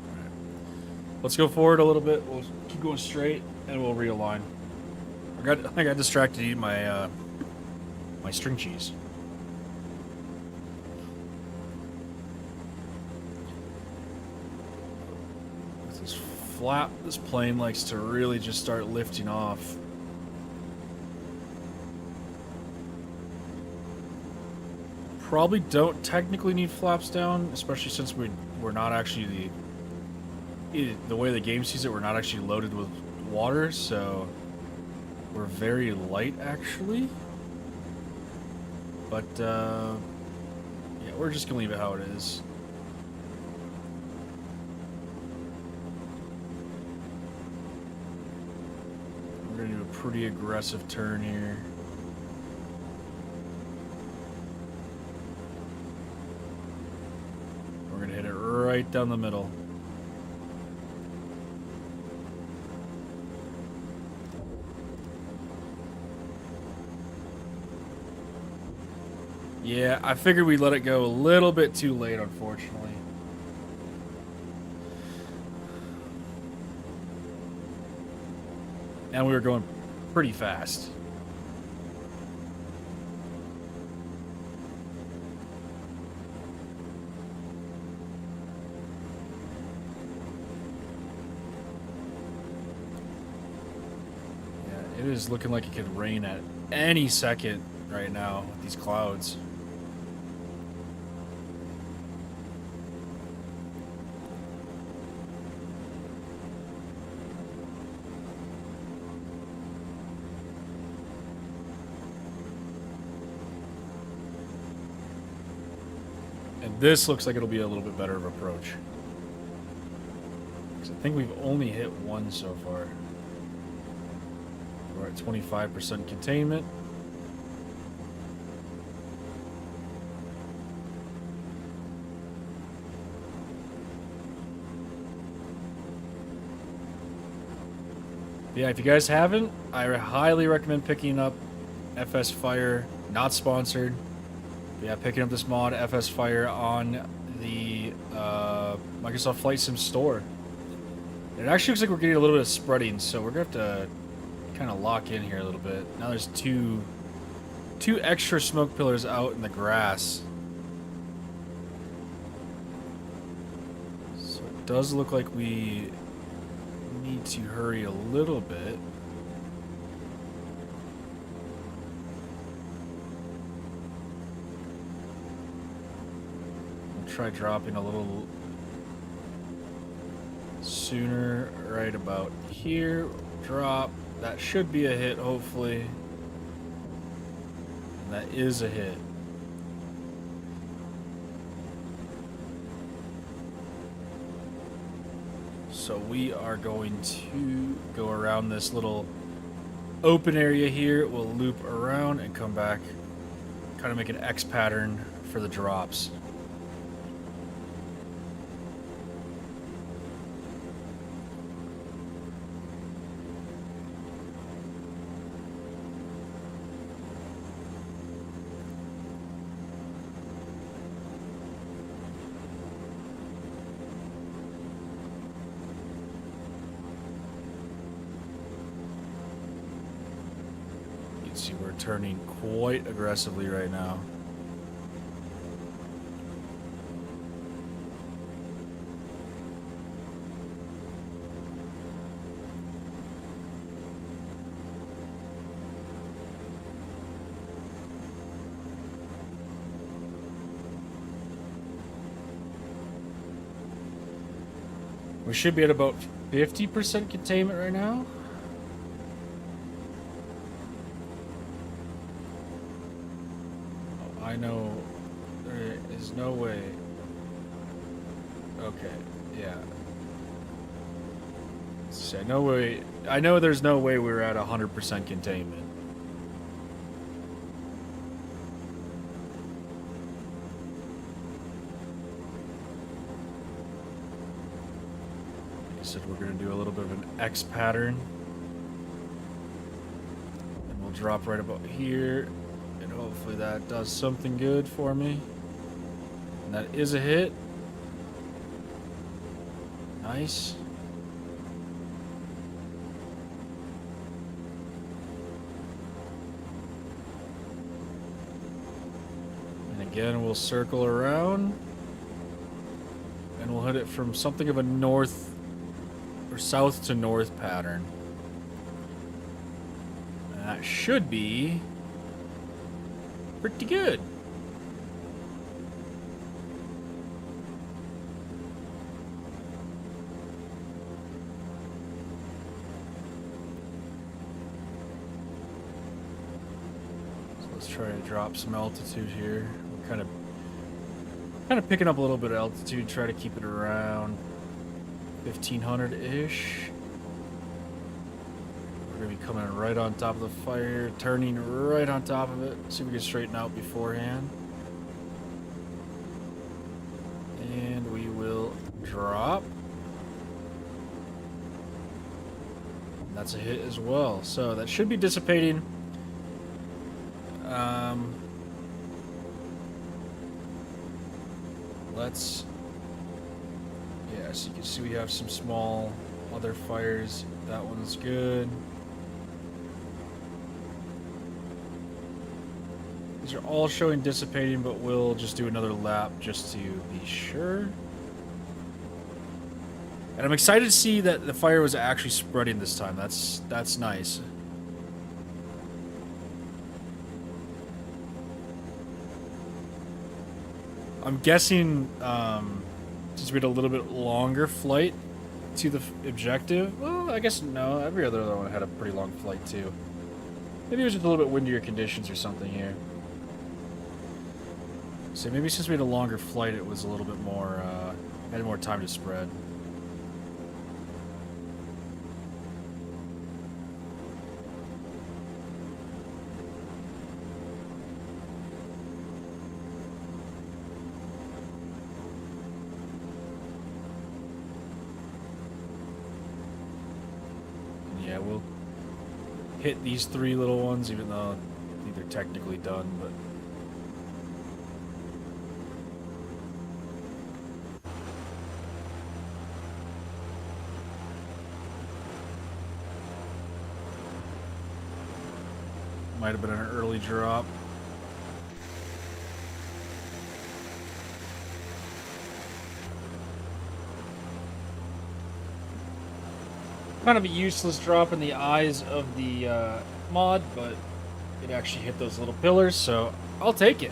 Speaker 1: Alright. Let's go forward a little bit. We'll keep going straight, and we'll realign. I got distracted eating my my string cheese. Flap, this plane likes to really just start lifting off. Probably don't technically need flaps down, especially since we're not actually the way the game sees it, we're not actually loaded with water, so we're very light actually. But yeah, we're just gonna leave it how it is. We're gonna do a pretty aggressive turn here. We're gonna hit it right down the middle. Yeah, I figured we'd let it go a little bit too late, unfortunately. And we were going pretty fast. Yeah, it is looking like it could rain at any second right now with these clouds. This looks like it'll be a little bit better of approach. Because I think we've only hit one so far. We're at 25% containment. Yeah, if you guys haven't, I highly recommend picking up Fsfire, not sponsored. Yeah, picking up this mod, Fsfire, on the Microsoft Flight Sim store. It actually looks like we're getting a little bit of spreading, so we're going to have to kind of lock in here a little bit. Now there's two extra smoke pillars out in the grass. So it does look like we need to hurry a little bit. Try dropping a little sooner, right about here. Drop. That should be a hit, hopefully. And that is a hit. So we are going to go around this little open area here. We'll loop around and come back. Kind of make an X pattern for the drops. see, we're turning quite aggressively right now. We should be at about 50% containment right now. Oh, I know there is no way. Okay, yeah. So no way. I know there's no way we're at 100% containment. Said we're going to do a little bit of an X pattern, and we'll drop right about here, and hopefully that does something good for me. And that is a hit. Nice. And again, we'll circle around, and we'll hit it from something of a north or south to north pattern. And that should be pretty good. So let's try to drop some altitude here. We're kind of picking up a little bit of altitude, try to keep it around 1500-ish. We're going to be coming right on top of the fire, turning right on top of it. See if we can straighten out beforehand. And we will drop. And that's a hit as well. So that should be dissipating. Let's... Yeah, so you can see we have some small other fires. That one's good. These are all showing dissipating, but we'll just do another lap just to be sure. And I'm excited to see that the fire was actually spreading this time. That's nice. I'm guessing since we had a little bit longer flight to the objective. Well, I guess no. Every other one had a pretty long flight too. Maybe it was just a little bit windier conditions or something here. So maybe since we had a longer flight, it was a little bit more, had more time to spread. Yeah, we'll hit these three little ones, even though I think they're technically done, but... Might have been an early drop. Kind of a useless drop in the eyes of the mod, but it actually hit those little pillars, so I'll take it.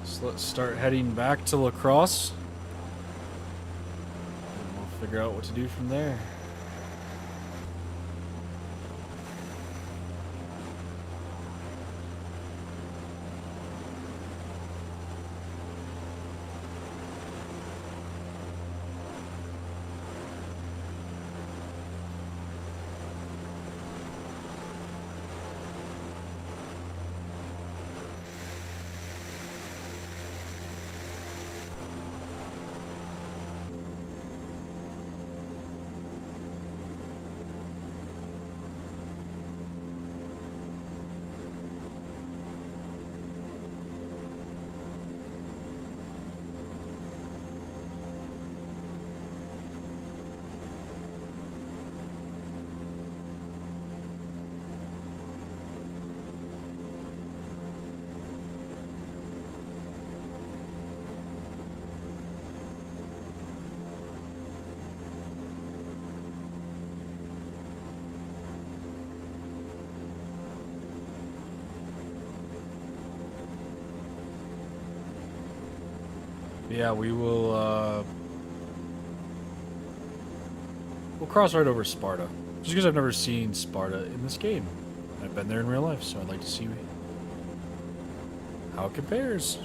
Speaker 1: So let's start heading back to La Crosse. And we'll figure out what to do from there. Yeah, we will, we'll cross right over Sparta. Just because I've never seen Sparta in this game. I've been there in real life, so I'd like to see how it compares.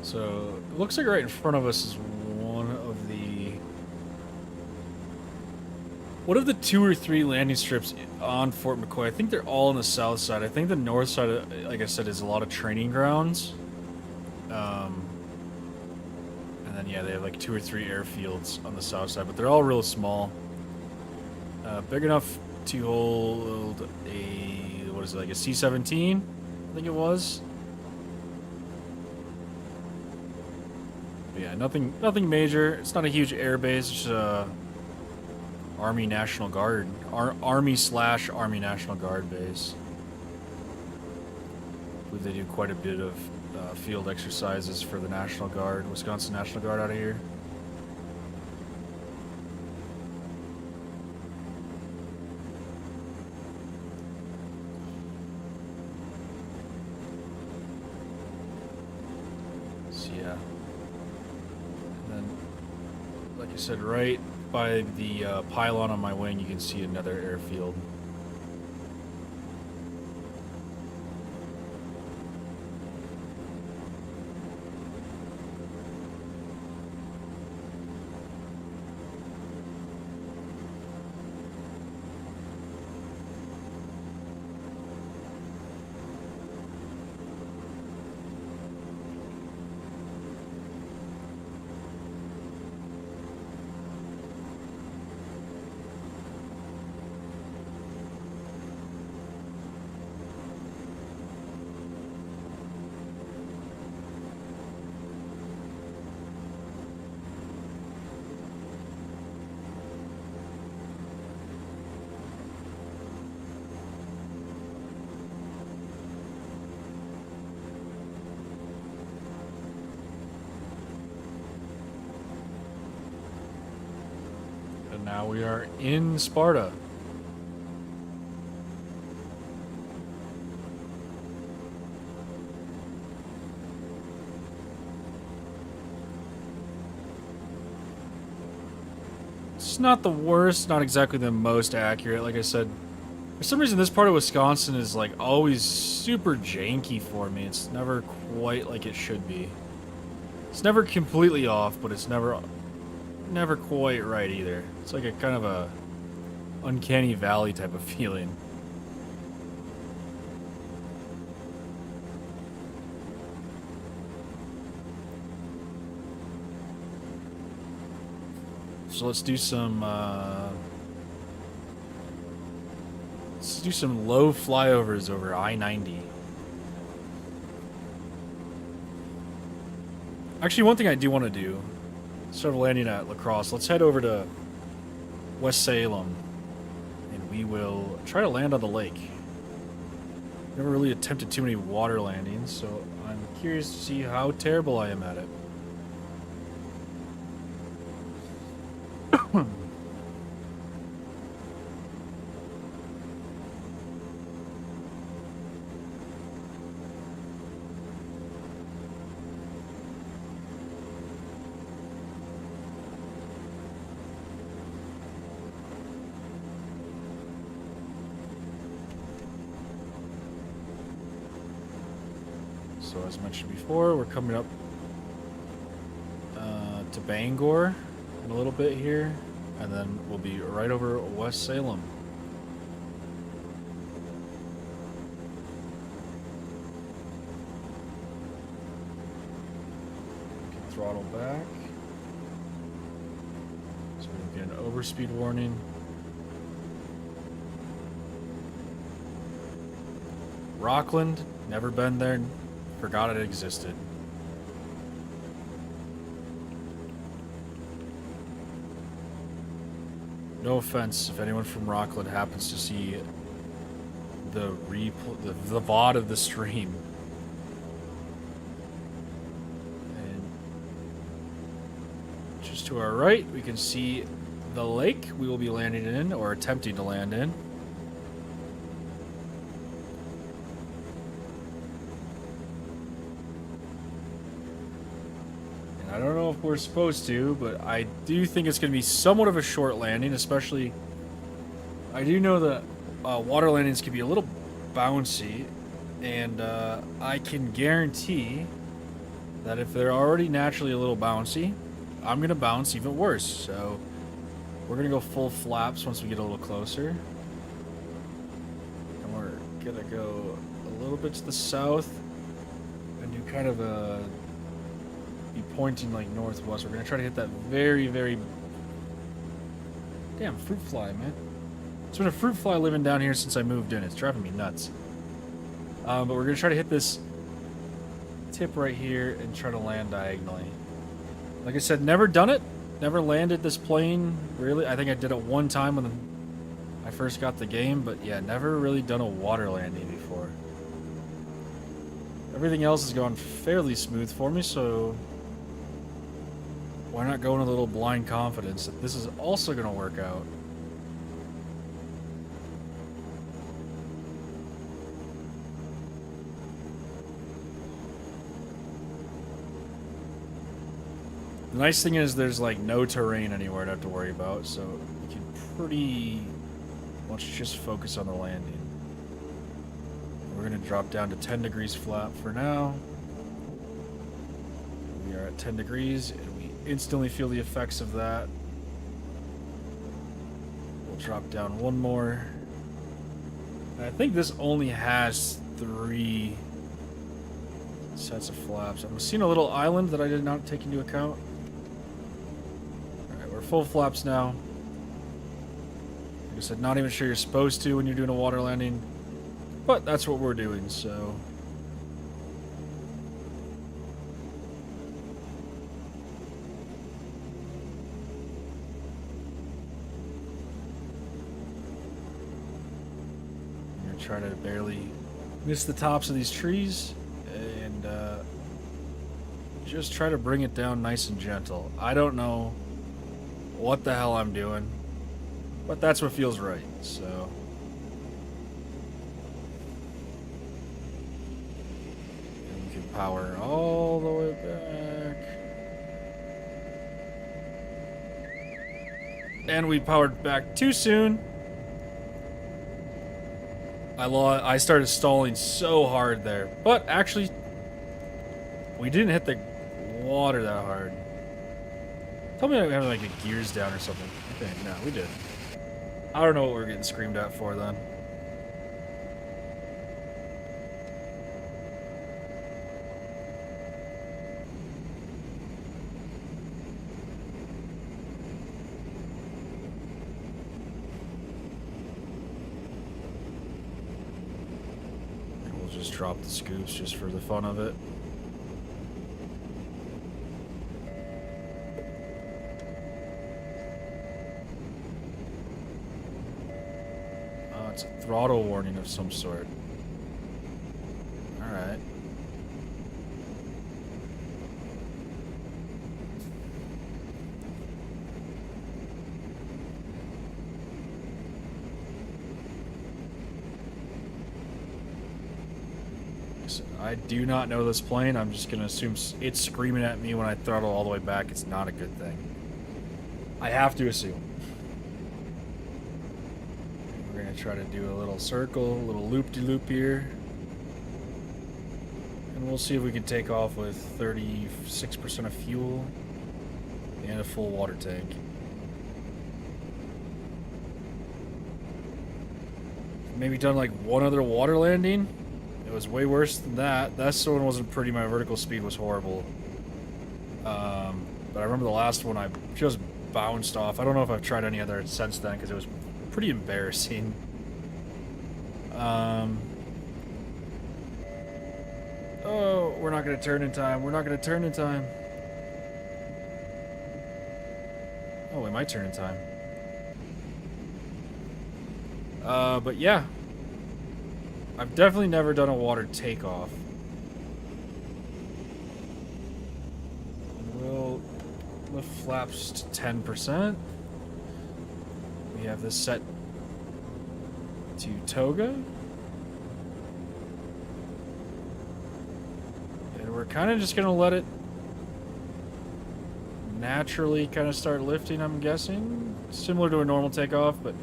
Speaker 1: So, it looks like right in front of us is one of the 2 or 3 landing strips on Fort McCoy. I think they're all on the south side. I think the north side, like I said, is a lot of training grounds. And then, yeah, they have like 2 or 3 airfields on the south side, but they're all real small. Big enough to hold a, what is it, like a C-17? I think it was. But yeah, nothing major. It's not a huge air base. It's just Army National Guard, Army/Army National Guard base. I believe they do quite a bit of field exercises for the National Guard, Wisconsin National Guard out of here. So yeah. And then, like I said, right by the pylon on my wing, you can see another airfield. And now we are in Sparta. It's not the worst, not exactly the most accurate. Like I said, for some reason this part of Wisconsin is like always super janky for me. It's never quite like it should be. It's never completely off, but it's never quite right either. It's like a kind of a uncanny valley type of feeling. So let's do some low flyovers over I-90. Actually, one thing I do want to do, instead of landing at La Crosse, let's head over to West Salem, and we will try to land on the lake. Never really attempted too many water landings, so I'm curious to see how terrible I am at it. So as mentioned before, we're coming up to Bangor in a little bit here, and then we'll be right over West Salem. Okay, throttle back. So we get an overspeed warning. Rockland, never been there, forgot it existed. No offense if anyone from Rockland happens to see the VOD of the stream. And just to our right, we can see the lake we will be landing in, or attempting to land in. And I don't know if we're supposed to, but I do think it's going to be somewhat of a short landing, especially... I do know that water landings can be a little bouncy, and I can guarantee that if they're already naturally a little bouncy, I'm going to bounce even worse. So we're going to go full flaps once we get a little closer. And we're going to go a little bit to the south and do kind of a... be pointing like northwest. We're going to try to hit that very, very... Damn, fruit fly, man. There's been a fruit fly living down here since I moved in. It's driving me nuts. But we're going to try to hit this tip right here and try to land diagonally. Like I said, never done it. Never landed this plane, really. I think I did it one time when I first got the game, but yeah, never really done a water landing before. Everything else has gone fairly smooth for me, so why not go in a little blind confidence that this is also going to work out. The nice thing is there's like no terrain anywhere to have to worry about, so you can pretty much just focus on the landing. We're going to drop down to 10 degrees flat for now. We are at 10 degrees, and we instantly feel the effects of that. We'll drop down one more. And I think this only has 3 sets of flaps. I'm seeing a little island that I did not take into account. Alright, we're full flaps now. Like I said, not even sure you're supposed to when you're doing a water landing. But that's what we're doing, so... I'm gonna try to barely miss the tops of these trees, and just try to bring it down nice and gentle. I don't know what the hell I'm doing, but that's what feels right, so... Power all the way back. And we powered back too soon. I started stalling so hard there. But actually, we didn't hit the water that hard. Tell me I have like a gears down or something. Okay, no, we did. I don't know what we're getting screamed at for then. Just drop the scoops just for the fun of it. It's a throttle warning of some sort. Alright. I do not know this plane. I'm just going to assume it's screaming at me when I throttle all the way back. It's not a good thing. I have to assume. We're going to try to do a little circle, a little loop-de-loop here. And we'll see if we can take off with 36% of fuel and a full water tank. Maybe done like one other water landing. It was way worse than that. That one wasn't pretty. My vertical speed was horrible. But I remember the last one I just bounced off. I don't know if I've tried any other since then because it was pretty embarrassing. we're not gonna turn in time. We're not gonna turn in time. Oh, we might turn in time. But yeah. I've definitely never done a water takeoff. We'll lift flaps to 10%. We have this set to toga. And we're kind of just going to let it naturally kind of start lifting, I'm guessing. Similar to a normal takeoff, but...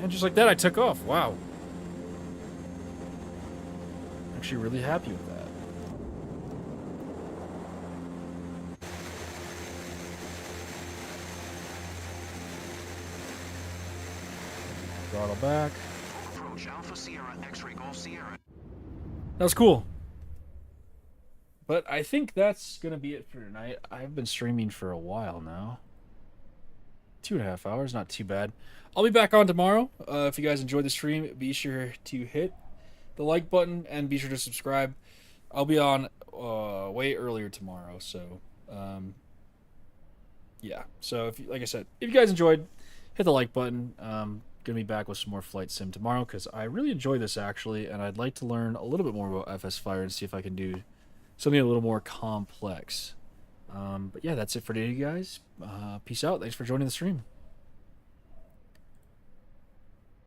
Speaker 1: And just like that, I took off. Wow. Actually really happy with that. Throttle back.
Speaker 2: Approach Alpha Sierra, X-ray Golf Sierra.
Speaker 1: That was cool. But I think that's going to be it for tonight. I've been streaming for a while now. 2.5 hours, not too bad. I'll be back on tomorrow. If you guys enjoyed the stream, be sure to hit the like button and be sure to subscribe. I'll be on way earlier tomorrow, so yeah. So if like I said, if you guys enjoyed, hit the like button. Gonna be back with some more Flight Sim tomorrow because I really enjoy this actually, and I'd like to learn a little bit more about Fsfire and see if I can do something a little more complex. But yeah, that's it for today, guys. Peace out. Thanks for joining the stream.